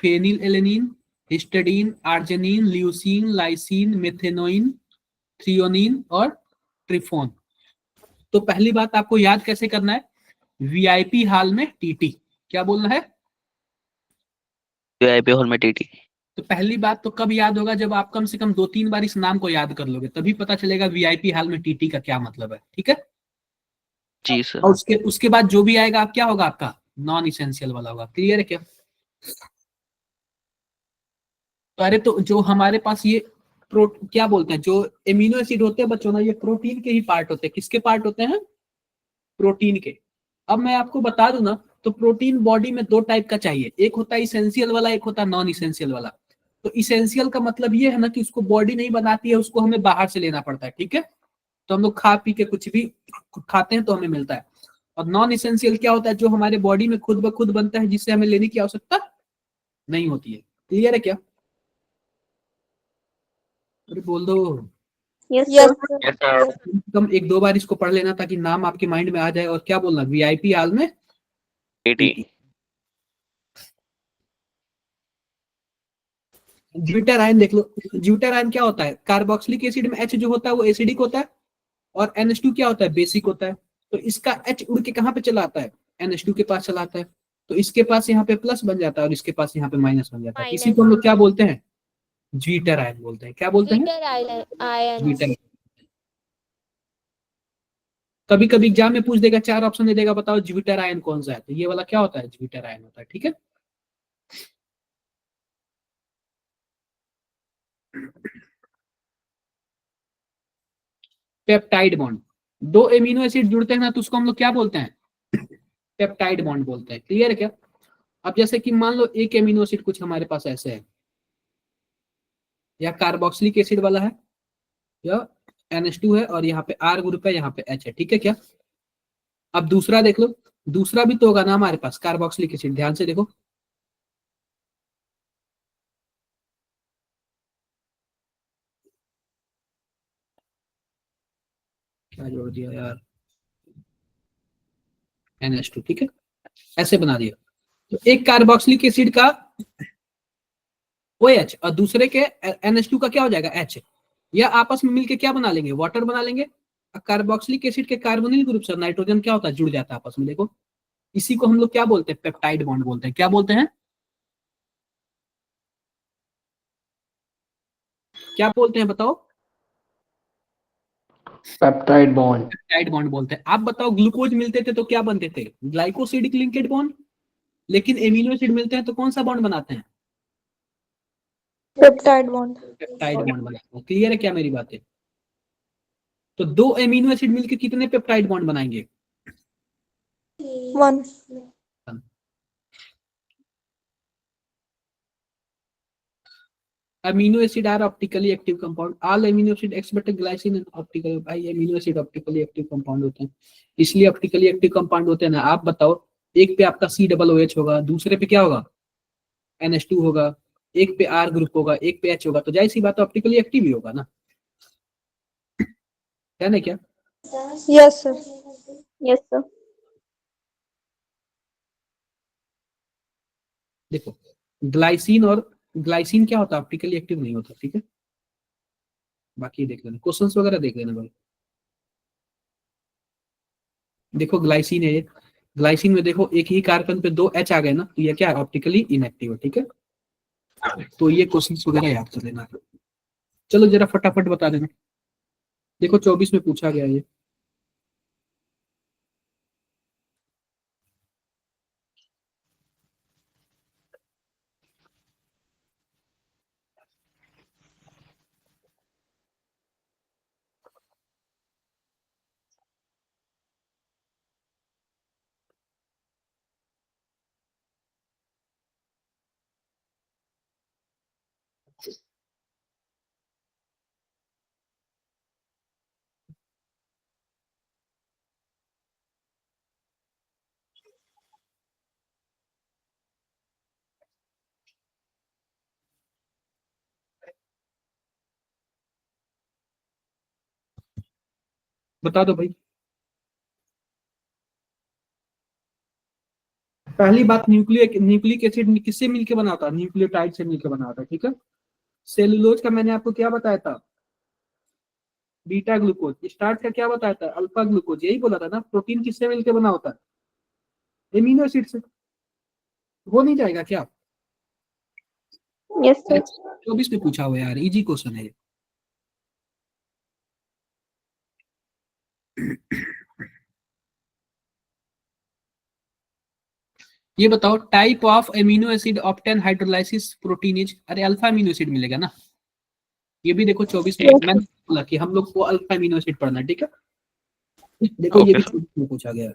phenyl alanine, histidine, arginine, leucine, lysine, methionine, threonine और ट्रिफोन। तो पहली बात आपको याद कैसे करना है, वीआईपी हॉल में टीटी, क्या बोलना है वीआईपी हॉल में टीटी। तो पहली बात तो कब याद होगा, जब आप कम से कम 2-3 बार इस नाम को याद कर लोगे, तभी पता चलेगा वीआईपी हॉल में टीटी का क्या मतलब है। ठीक है, जी सर। और उसके बाद जो भी आएगा आप क्या होगा आपका नॉन इसेंशियल वाला होगा। क्लियर है क्या। तो अरे तो जो हमारे पास ये क्या बोलते हैं, जो एमिनो एसिड होते हैं बच्चों ना, ये प्रोटीन के ही पार्ट होते हैं। किसके पार्ट होते हैं, प्रोटीन के। अब मैं आपको बता दूं ना, तो प्रोटीन बॉडी में 2 टाइप का चाहिए, एक होता है इसेंशियल वाला, एक होता है नॉन इसेंशियल वाला। तो इसेंशियल का मतलब ये है ना कि उसको बॉडी नहीं बनाती है, उसको हमें बाहर से लेना पड़ता है। ठीक है, तो हम लोग खा पी के कुछ भी खाते हैं तो हमें मिलता है। और नॉन इसेंशियल क्या होता है, जो हमारे बॉडी में खुद ब खुद बनता है, जिससे हमें लेने की आवश्यकता नहीं होती है। क्लियर है क्या, अरे बोल दो। Yes, Yes, sir. sir. Yes sir. कम 1-2 बार इसको पढ़ लेना ताकि नाम आपके माइंड में आ जाए। और क्या बोलना, वीआईपी हाल में टीटी। ज्यूटर आयन देख लो। ज्यूटर आयन क्या होता है, कार्बोक्सिलिक एसिड में H जो होता है वो एसिडिक होता है, और NH2 क्या होता है बेसिक होता है। तो इसका H उड़ के कहाँ पे चला आता है, NH2 के पास चला आता है। तो इसके पास यहाँ पे प्लस बन जाता है और इसके पास यहाँ पे माइनस बन जाता है। इसी को हम लोग क्या बोलते हैं, ज्यूटर आयन बोलते हैं। क्या बोलते हैं, Twitter ions. ज्यूटर। कभी कभी एग्जाम में पूछ देगा, 4 ऑप्शन दे देगा, बताओ ज्यूटर आयन कौन सा है, तो ये वाला क्या होता है ज्यूटर आयन होता है। ठीक है, पेप्टाइड बॉन्ड, 2 एमिनो एसिड जुड़ते हैं ना तो उसको हम लोग क्या बोलते हैं, पेप्टाइड बॉन्ड बोलते हैं। क्लियर है क्या। अब जैसे कि मान लो एक एमिनो एसिड कुछ हमारे पास ऐसे है, या कार्बोक्सिलिक एसिड वाला है, या NH2 है, और यहाँ पे R ग्रुप है, यहाँ पे H है। ठीक है क्या। अब दूसरा देख लो, दूसरा भी तो होगा ना हमारे पास कार्बोक्सिलिक एसिड, ध्यान से देखो। क्या जोड़ दिया यार, NH2। ठीक है, ऐसे बना दिया। तो एक कार्बोक्सिलिक एसिड का OH और दूसरे के NH2 का क्या हो जाएगा H, या आपस में मिलके क्या बना लेंगे, वाटर बना लेंगे। कार्बोक्सिलिक एसिड के कार्बोनिल ग्रुप से नाइट्रोजन क्या होता है, जुड़ जाता है आपस में। देखो इसी को हम लोग क्या बोलते हैं, पेप्टाइड बॉन्ड बोलते हैं। क्या बोलते हैं, क्या बोलते हैं बताओ, पेप्टाइड बॉन्ड। पेप्टाइड बॉन्ड बोलते हैं। आप बताओ ग्लूकोज मिलते थे तो क्या बनते थे, ग्लाइकोसिडिक लिंकेड बॉन्ड। लेकिन एमिनो एसिड मिलते हैं तो कौन सा बॉन्ड बनाते हैं, Peptide bond. पेप्टाइड बॉन्ड बनाते हैं। क्लियर है क्या मेरी बातें। तो 2 एमिनो एसिड मिलकर कितने पेप्टाइड बॉन्ड बनाएंगे, 1. Amino acid are optically active compound, all amino acid except glycine and optical. भाई amino acid optically active compound होते हैं, इसलिए ऑप्टिकली एक्टिव कंपाउंड होते हैं ना। आप बताओ, एक पे आपका COOH होगा, दूसरे पे क्या होगा NH2 होगा, एक पे R ग्रुप होगा, एक पे H होगा, तो जाहिर सी बात है ऑप्टिकली एक्टिव ही होगा ना, है ना क्या। Yes, sir. Yes, sir. देखो ग्लाइसिन क्या होता है, ऑप्टिकली एक्टिव नहीं होता, ठीक है। बाकी देख लेना, क्वेश्चंस वगैरह देख लेना भाई। देखो ग्लाइसिन है ये, ग्लाइसिन में देखो एक ही कार्बन पे 2 H आ गए ना, तो ये क्या है, ऑप्टिकली इनएक्टिव है, ठीक है। तो ये क्वेश्चंस वगैरह याद कर लेना। चलो जरा फटाफट बता देना। देखो 24 में पूछा गया ये। बता दो भाई। पहली बात, न्यूक्लिक एसिड किससे मिलके बना होता है, न्यूक्लियोटाइड से मिलकर बना होता है, ठीक है। सेलुलोज का मैंने आपको क्या बताया था, बीटा ग्लूकोज। स्टार्च का क्या बताया था, अल्फा ग्लूकोज। यही बोला था ना। प्रोटीन किससे मिलकर बना होता है, एमिनो एसिड से। हो नहीं जाएगा क्या। Yes, sir. 24 में पूछा हुआ है यार, इजी क्वेश्चन है ये। ये बताओ, type of amino acid obtain hydrolysis proteinase. अरे अल्फा एमिनो एसिड मिलेगा ना। ये भी देखो 24 में मैंने बोला कि हम लोग को अल्फा एमिनो एसिड पढ़ना है, ठीक है। देखो ये Okay, भी sir. 24 में पूछा गया है।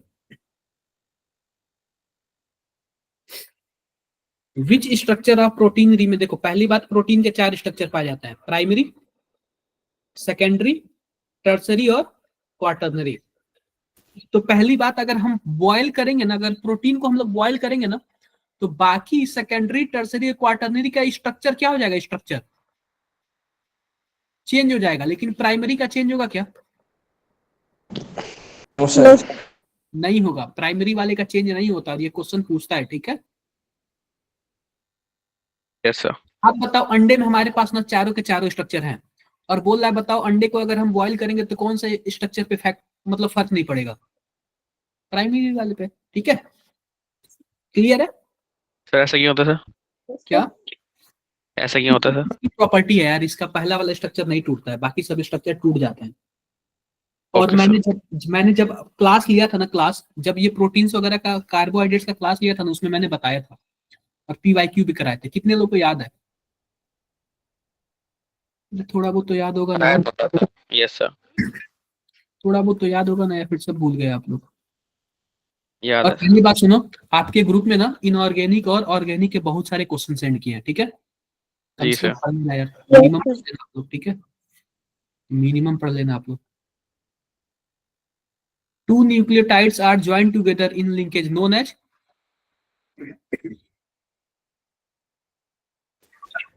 विच स्ट्रक्चर ऑफ प्रोटीन री में, देखो पहली बात, प्रोटीन के 4 स्ट्रक्चर पाए जाते हैं, प्राइमरी, सेकेंडरी, टर्सरी और क्वाटरनरी। तो पहली बात, अगर हम बॉयल करेंगे ना, अगर प्रोटीन को हम लोग बॉयल करेंगे ना, तो बाकी सेकेंडरी, टर्सरी, क्वाटरनरी का स्ट्रक्चर क्या हो जाएगा, स्ट्रक्चर चेंज हो जाएगा। लेकिन प्राइमरी का चेंज होगा क्या, No, sir. नहीं होगा। प्राइमरी वाले का चेंज नहीं होता। ये क्वेश्चन पूछता है, ठीक है। Yes, sir. आप बताओ, अंडे में हमारे पास ना चारों के चारों स्ट्रक्चर हैं, और बोल रहा है बताओ अंडे को अगर हम बॉयल करेंगे तो कौन से स्ट्रक्चर पे मतलब फर्क नहीं पड़ेगा, प्राइमरी वाले पे, ठीक है। क्लियर है। सर ऐसा क्यों होता है सर, क्या ऐसा क्यों होता है सर? प्रॉपर्टी है यार, इसका पहला वाला स्ट्रक्चर नहीं टूटता है, बाकी सब स्ट्रक्चर टूट जाते हैं। और Okay, मैंने जब क्लास लिया था ना, क्लास जब ये प्रोटीन्स वगैरह का, कार्बोहाइड्रेट्स का क्लास लिया था ना, उसमें मैंने बताया था और PYQ भी कराए थे। कितने लोगों को याद है, थोड़ा बहुत तो याद होगा ना, Yes, sir. थोड़ा बहुत तो याद होगा ना, या फिर सब भूल गए आप लोग। याद और है पहली बात सुनो, आपके ग्रुप में ना इनऑर्गेनिक और ऑर्गेनिक के बहुत सारे क्वेश्चन सेंड किए हैं, ठीक है। कम जी, से कम सर. पढ़ लेना यार, मिनिमम पढ़ लेना आप लोग, ठीक है। मिनिमम पढ़ लेना आप लोग। 2 nucleotides are joint together in linkage known as.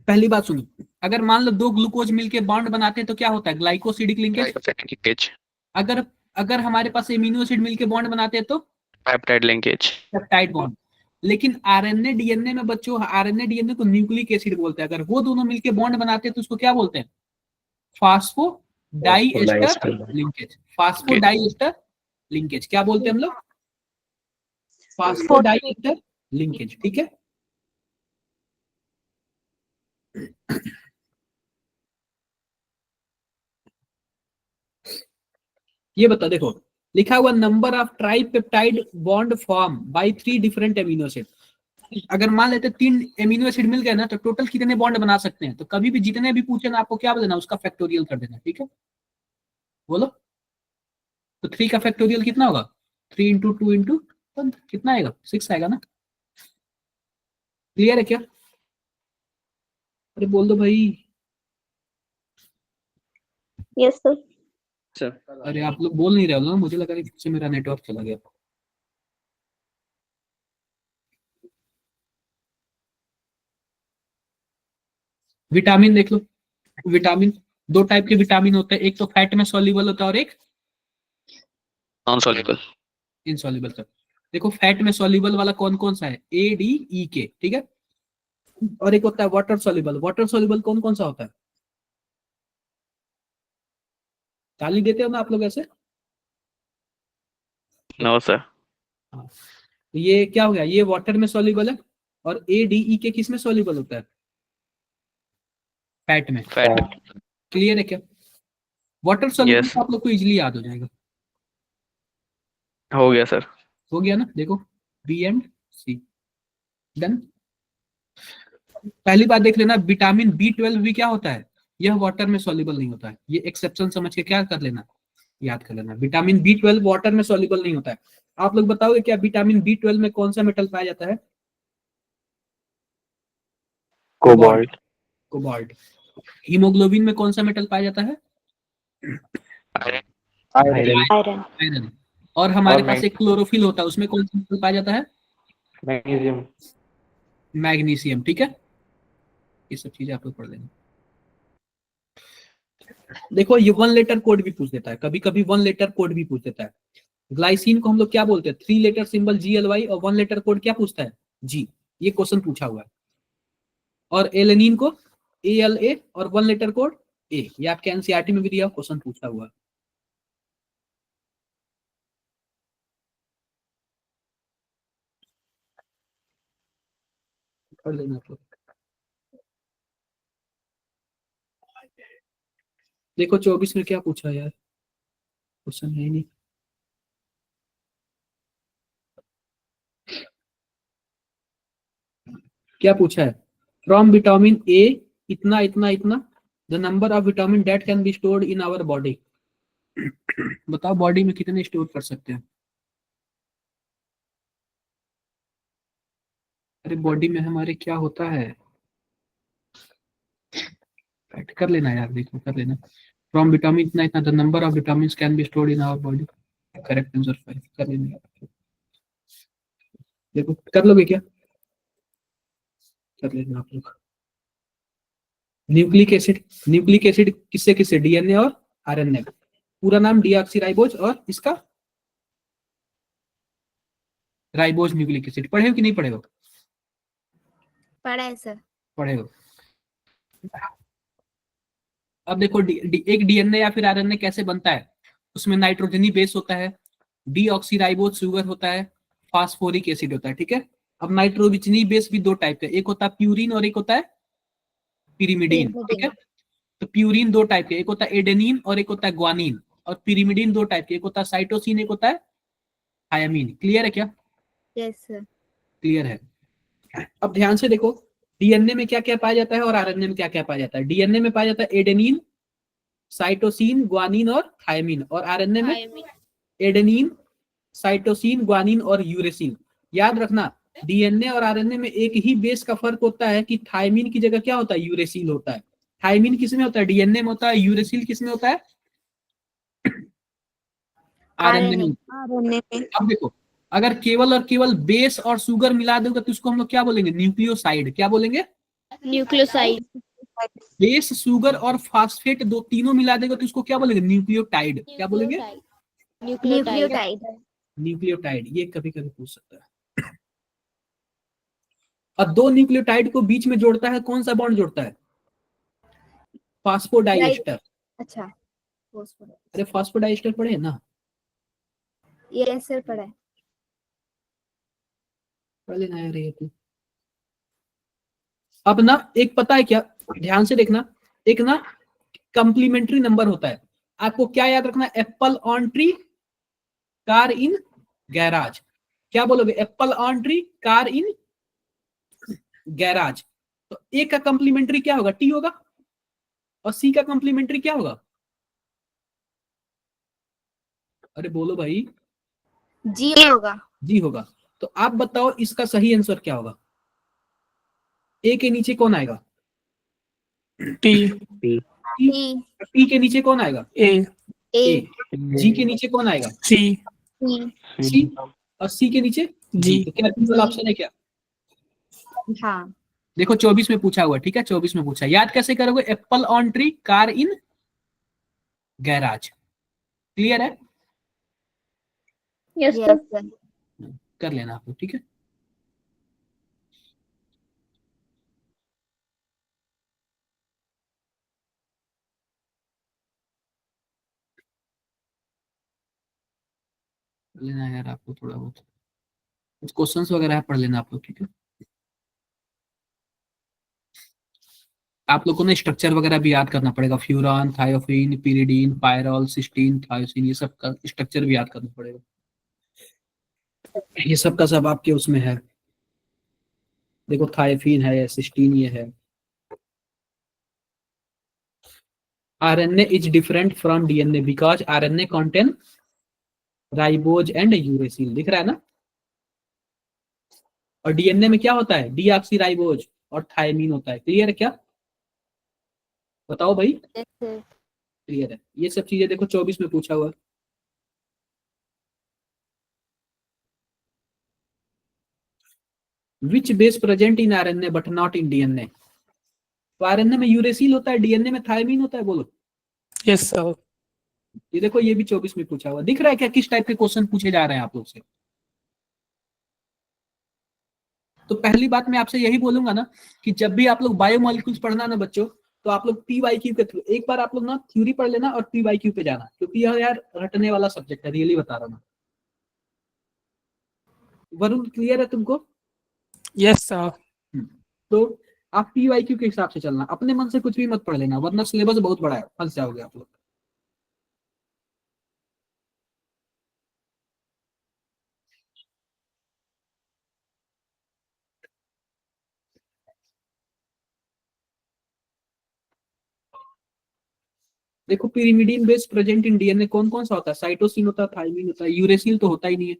पहली बात सुनो, अगर मान लो 2 ग्लूकोज मिलके बॉन्ड बनाते हैं तो क्या होता है, ग्लाइकोसिडिक लिंकेज। लिंकेज. अगर अगर हमारे पास एमिनो एसिड मिलके बॉन्ड बनाते हैं तो पेप्टाइड लिंकेज. Peptide bond. लेकिन आरएनए डीएनए में बच्चों, आरएनए डीएनए को न्यूक्लिक एसिड बोलते हैं। अगर वो दोनों मिलके बॉन्ड बनाते हैं तो उसको क्या बोलते हैं, phospho diester linkage. Phospho diester linkage क्या बोलते हैं हम लोग, फास्फो डाइएस्टर लिंकेज, ठीक है। ये बता, देखो लिखा हुआ number of tripeptide bond form by 3 different amino acid. अगर मान लेते 3 एमिनो एसिड मिल गए ना, तो टोटल कितने बॉन्ड बना सकते हैं। तो कभी भी जितने भी पूछे ना, आपको क्या बोलना, उसका फैक्टोरियल कर देना, ठीक है। बोलो, तो 3 का फैक्टोरियल कितना होगा, 3 इंटू 2 इंटू कितना आएगा, 6 आएगा ना। क्लियर है क्या, अरे बोल दो भाई। Yes, sir. अरे आप लोग बोल नहीं रहे हो ना, मुझे लगा कि फिर से मेरा नेटवर्क चला गया। विटामिन देख लो, विटामिन 2 टाइप के विटामिन होते हैं, एक तो फैट में सॉल्युबल होता है और एक नॉन सॉल्युबल. इनसॉल्युबल। देखो फैट में सॉल्युबल वाला कौन कौन सा है, A D E K, ठीक है। और एक होता है वाटर सॉल्युबल। वाटर सॉल्युबल कौन कौन सा होता है? ताली देते हो ना आप लोग ऐसे? No, sir. हाँ, तो ये क्या हो गया, ये वाटर में सॉल्युबल है। और ADE किस में सॉल्युबल होता है? फैट में। Fat. क्लियर है क्या? Water soluble Yes. आप लोग को इजीली याद हो जाएगा। हो गया सर। हो गया ना, देखो बी एंड सी, डन। पहली बात देख लेना, विटामिन B12 भी क्या होता है? यह वाटर में सॉल्युबल नहीं होता है। ये एक्सेप्शन समझ के क्या कर लेना, याद कर लेना। विटामिन B12 वाटर में सॉल्युबल नहीं होता है। आप लोग बताओगे क्या विटामिन B12 में कौन सा मेटल पाया जाता है? कोबाल्ट। कोबाल्ट। हीमोग्लोबिन में कौन सा मेटल पाया जाता है? आयरन। Iron. आयरन। और हमारे और पास एक क्लोरोफिल होता है, उसमें कौन सा मेटल पाया जाता है? मैग्नीशियम। मैग्नीशियम। ठीक है, ये सब चीजें आप लोग पढ़ लेना। देखो ये 1 लेटर कोड भी पूछ देता है, कभी कभी 1 लेटर कोड भी पूछ देता है। ग्लाइसिन को हम लोग क्या बोलते हैं? 3 लेटर सिंबल GLY, और 1 लेटर कोड क्या पूछता है? G। ये क्वेश्चन पूछा हुआ है। और एलेनिन को ALA और 1 लेटर कोड A। ये आपके NCERT में भी दिया क्वेश्चन पूछा हुआ है। पढ़ लेना आप लोग। देखो 24 में क्या पूछा यार, क्वेश्चन है ही नहीं। क्या पूछा है? फ्रॉम विटामिन ए इतना इतना इतना, the number of vitamin that can be stored in our body. बताओ बॉडी में कितने स्टोर कर सकते हैं? अरे बॉडी में हमारे क्या होता है? फैट कर लेना यार, देखो कर लेना। फ्रॉम विटामिन इतना इतना, the number of vitamin can be stored in our body. Correct answer 5। कर लेना यार, देखो कर लोगे क्या? कर लेना आप लोग। Nucleic acid. न्यूक्लिक एसिड किससे किससे? DNA और RNA। पूरा नाम डीऑक्सीराइबोज, और इसका राइबोज न्यूक्लिक एसिड। पढ़े हो कि नहीं पढ़े हो? पढ़ा है सर। पढ़े हो। अब देखो एक DNA या फिर RNA कैसे बनता है? उसमें नाइट्रोजनी बेस होता है, डीऑक्सीराइबोज शुगर होता है, फास्फोरिक एसिड होता है। ठीक है, अब नाइट्रोजनी बेस भी दो टाइप का, एक होता है प्यूरिन और एक होता है पिरिमिडीन। ठीक है, तो प्यूरिन दो टाइप के, एक होता है एडेनिन और एक होता है ग्वानिन। और पिरिमिडीन दो टाइप के, एक होता है साइटोसिन, एक होता है थायामीन। क्लियर है क्या? Yes sir. क्लियर है। अब ध्यान से देखो, DNA में क्या क्या पाया जाता है और RNA में क्या क्या पाया जाता है? DNA में पाया जाता है एडेनिन, साइटोसिन, ग्वानिन और थायमिन। और RNA में एडेनिन, साइटोसिन, ग्वानिन और यूरेसिल। याद रखना, DNA और RNA में एक ही बेस का फर्क होता है कि थायमिन की जगह क्या होता है? यूरेसिल होता है। थायमिन किस में होता है? DNA में होता है। यूरेसिल किस में होता है? RNA में। RNA में. अब देखो, अगर केवल और केवल बेस और शुगर मिला दोगे तो उसको हम लोग क्या बोलेंगे? न्यूक्लियोसाइड। क्या बोलेंगे? न्यूक्लियोसाइड। बेस, शुगर और फास्फेट दो तीनों मिला देगा तो उसको क्या बोलेंगे? न्यूक्लियोटाइड। क्या बोलेंगे? न्यूक्लियोटाइड। न्यूक्लियोटाइड। ये कभी कभी पूछ सकता है। और दो न्यूक्लियोटाइड को बीच में जोड़ता है, कौन सा बॉन्ड जोड़ता है? फास्फोडाइएस्टर। अच्छा। अरे फास्फोडाइएस्टर पढ़े ना? यस सर पढ़ा है। पढ़ लेना यार ये तो। अब ना एक पता है क्या, ध्यान से देखना, एक ना कंप्लीमेंट्री नंबर होता है। आपको क्या याद रखना? Apple on tree, car in garage. क्या बोलोगे? Apple on tree, car in garage. तो ए का कंप्लीमेंट्री क्या होगा? T होगा। और C का कंप्लीमेंट्री क्या होगा? अरे बोलो भाई। जी होगा। G होगा। तो आप बताओ इसका सही आंसर क्या होगा? ए के नीचे कौन आएगा? T P। टी। T के नीचे कौन आएगा? A A. ए। G के नीचे कौन आएगा? C C। और C के नीचे G तो क्या सिंपल ऑप्शन है क्या? हाँ। देखो 24 में पूछा हुआ, ठीक है, 24 में पूछा। याद कैसे करोगे? Apple on tree, car in garage. Clear है? Yes, yes sir. सर। कर लेना आपको, ठीक है। लेना है यार आपको थोड़ा बहुत, कुछ क्वेश्चंस वगैरह है, पढ़ लेना आप लोग, ठीक है। आप लोगों ने स्ट्रक्चर वगैरह भी याद करना पड़ेगा, furan, thiophene, pyridine, pyrrole, cysteine, tyrosine, ये सब का स्ट्रक्चर भी याद करना पड़ेगा। ये सब का सब आपके उसमें है। देखो थायोफिन है, सिस्टीन ये है। RNA is different from DNA because RNA contain ribose and uracil, दिख रहा है ना। और डीएनए में क्या होता है, डीऑक्सीराइबोज और थायमीन होता है। क्लियर है क्या, बताओ भाई। Yes, sir. क्लियर है। ये सब चीजें देखो 24 में पूछा हुआ है। Which base present in RNA but not in DNA. तो आरएनए में यूरेसिल होता है, डीएनए में थायमीन होता है, बोलो। Yes sir. ये देखो ये भी 24 में पूछा हुआ, दिख रहा है क्या किस टाइप के क्वेश्चन पूछे जा रहे हैं आप लोग से। तो पहली बात मैं आपसे यही बोलूंगा ना कि जब भी आप लोग बायोमोलिक्यूल्स पढ़ना ना बच्चों, तो आप लोग पीवाईक्यू के थ्रू एक बार आप लोग ना थ्योरी पढ़ लेना और पीवाईक्यू पे जाना, क्योंकि यह यार रटने वाला सब्जेक्ट है, रियली बता रहा हूँ। वरुण क्लियर है तुमको। Yes sir. तो आप पीवाईक्यू के हिसाब से चलना, अपने मन से कुछ भी मत पढ़ लेना, वरना सिलेबस बहुत बड़ा है, फंस जाओगे आप लोग। देखो pyrimidine base present in DNA कौन कौन सा होता है, साइटोसिन होता है, थायमीन होता है, यूरेसिल तो होता ही नहीं है।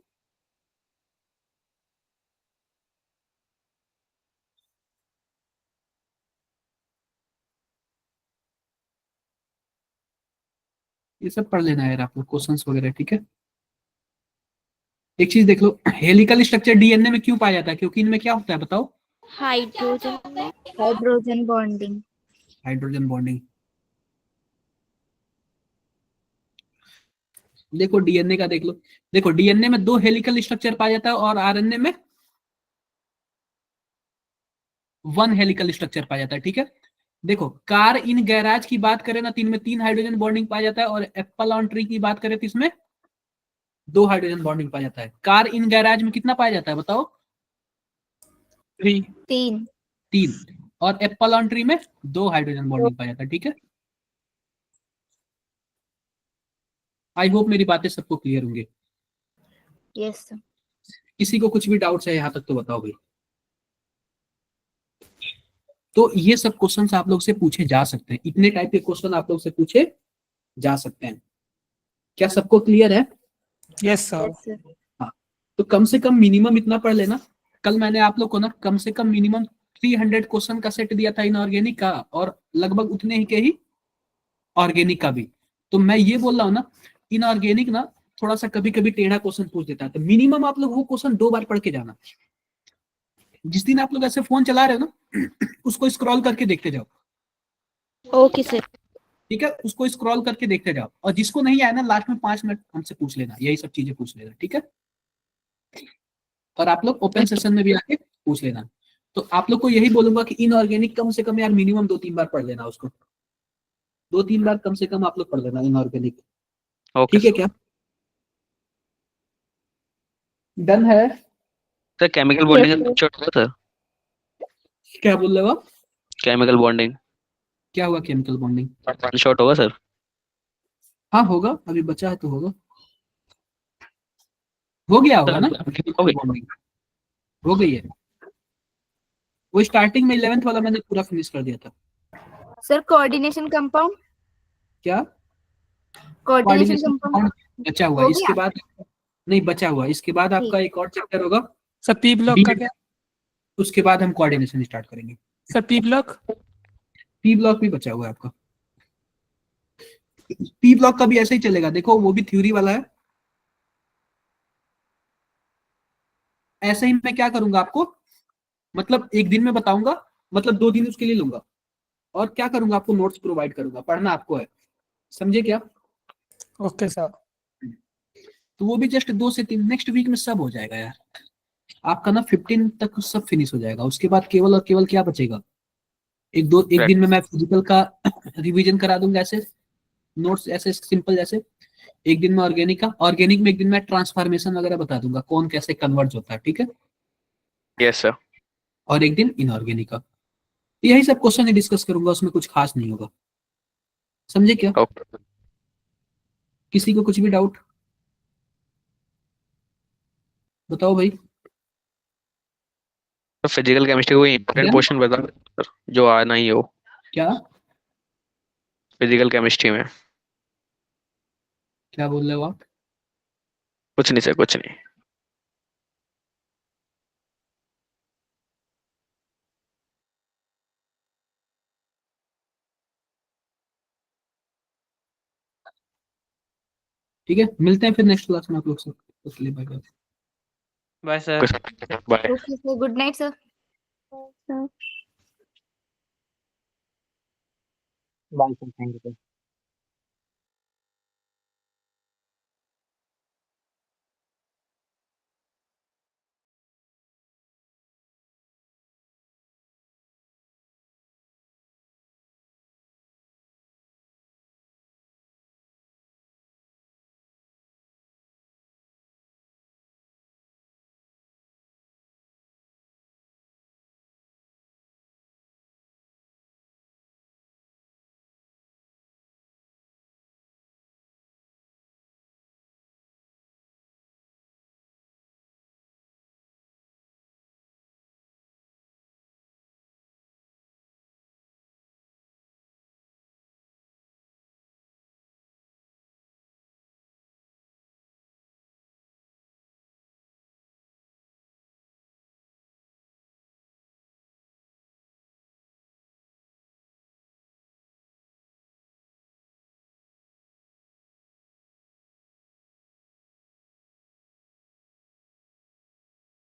ये सब पढ़ लेना है यार आप लोग, क्वेश्चंस वगैरह, ठीक है। एक चीज देख लो, हेलिकल स्ट्रक्चर डीएनए में क्यों पाया जाता है, क्योंकि इनमें क्या होता है बताओ, हाइड्रोजन बॉन्डिंग। Hydrogen bonding. देखो डीएनए का देख लो, देखो डीएनए में 2 हेलिकल स्ट्रक्चर पाया जाता है और आरएनए में 1 हेलिकल स्ट्रक्चर पाया जाता है, ठीक है। देखो कार इन गैराज की बात करें ना, 3 में 3 हाइड्रोजन बॉन्डिंग पाया जाता है, और एप्पल ऑन ट्री की बात करें तो इसमें 2 हाइड्रोजन बॉन्डिंग पाया जाता है। कार इन गैराज में कितना पाया जाता है बताओ, 3। 3। और एप्पल ऑन ट्री में 2 हाइड्रोजन बॉन्डिंग पाया जाता है, ठीक है। आई होप मेरी बातें सबको क्लियर होंगी। Yes sir. किसी को कुछ भी डाउट्स है यहाँ तक तो बताओ भाई। तो ये सब क्वेश्चंस आप लोग से पूछे जा सकते हैं, इतने टाइप के क्वेश्चन आप लोग से पूछे जा सकते हैं। क्या सबको क्लियर है। Yes sir. Yes sir. हाँ, तो कम से कम मिनिमम इतना पढ़ लेना। कल मैंने आप लोग को ना कम से कम मिनिमम 300 क्वेश्चन का सेट दिया था इनऑर्गेनिक का, और लगभग उतने ही के ही ऑर्गेनिक का भी। तो मैं ये बोल रहा हूँ ना, इनऑर्गेनिक ना थोड़ा सा कभी कभी टेढ़ा क्वेश्चन पूछ देता है, तो मिनिमम आप लोग वो क्वेश्चन 2 बार पढ़ के जाना। जिस दिन आप लोग ऐसे फोन चला रहे हो ना, उसको स्क्रॉल करके देखते जाओ, ओके सर। ठीक है। उसको स्क्रॉल करके देखते जाओ, और जिसको नहीं आया ना लास्ट में 5 मिनट हमसे पूछ लेना, यही सब चीजें पूछ लेना, ठीक है। और आप लोग ओपन सेशन में भी आके पूछ लेना। तो आप लोग को यही बोलूंगा कि इनऑर्गेनिक कम से कम यार मिनिमम 2-3 बार पढ़ लेना उसको, 2-3 बार कम से कम आप लोग पढ़ लेना इनऑर्गेनिक, ओके ठीक है क्या। डन है। सर। केमिकल बॉन्डिंग का शॉर्ट होगा सर, क्या बोल रहे हो आप, केमिकल बॉन्डिंग क्या हुआ केमिकल बॉन्डिंग। शॉर्ट होगा सर। हाँ होगा, अभी बचा है तो होगा, हो गया होगा ना। हो गई। बॉन्डिंग हो गई है, वो स्टार्टिंग में 11th वाला मैंने पूरा फिनिश कर दिया था। Sir coordination compound. क्या कोऑर्डिनेशन कोऑर्डिनेशन कंपाउंड बचा हुआ, हो इसके गया? बाद नहीं बचा हुआ, इसके बाद आपका एक और चैप्टर होगा सर पी ब्लॉक का क्या? उसके बाद हम कोऑर्डिनेशन स्टार्ट करेंगे। Sir P block. P block भी बचा हुआ है आपका, पी ब्लॉक का भी ऐसे ही चलेगा, देखो वो भी थ्योरी वाला है। ऐसे ही मैं क्या करूंगा आपको, मतलब एक दिन में बताऊंगा, मतलब 2 दिन उसके लिए लूंगा, और क्या करूंगा आपको नोट्स प्रोवाइड करूंगा, पढ़ना आपको है, समझे क्या। Okay sir. तो वो भी जस्ट 2 से 3 नेक्स्ट वीक में सब हो जाएगा यार आपका ना, 15 तक सब फिनिश हो जाएगा। उसके बाद केवल और केवल क्या बचेगा, एक दिन में मैं फिजिकल का रिवीजन करा दूंगा, ऐसे नोट्स ऐसे सिंपल जैसे। एक दिन में ऑर्गेनिक का, ऑर्गेनिक में एक दिन में ट्रांसफॉर्मेशन वगैरह बता दूंगा, कौन कैसे कन्वर्ट होता है, ठीक है। Yes sir. और एक दिन इनऑर्गेनिक का। यही सब क्वेश्चन ही डिस्कस करूंगा, उसमें कुछ खास नहीं होगा, समझे क्या? ओके। किसी को कुछ भी डाउट बताओ भाई। तो फिजिकल केमिस्ट्री कोई इंपॉर्टेंट क्या? पोर्शन बता सर, जो आना ही हो क्या फिजिकल केमिस्ट्री में। क्या बोल रहे हो आप? कुछ नहीं सर, कुछ नहीं। ठीक है, मिलते हैं फिर नेक्स्ट क्लास में आप लोग से। Bye bye. Bye sir. Bye. Okay, sir. Good night, sir. Sir. Bye sir, thank you sir.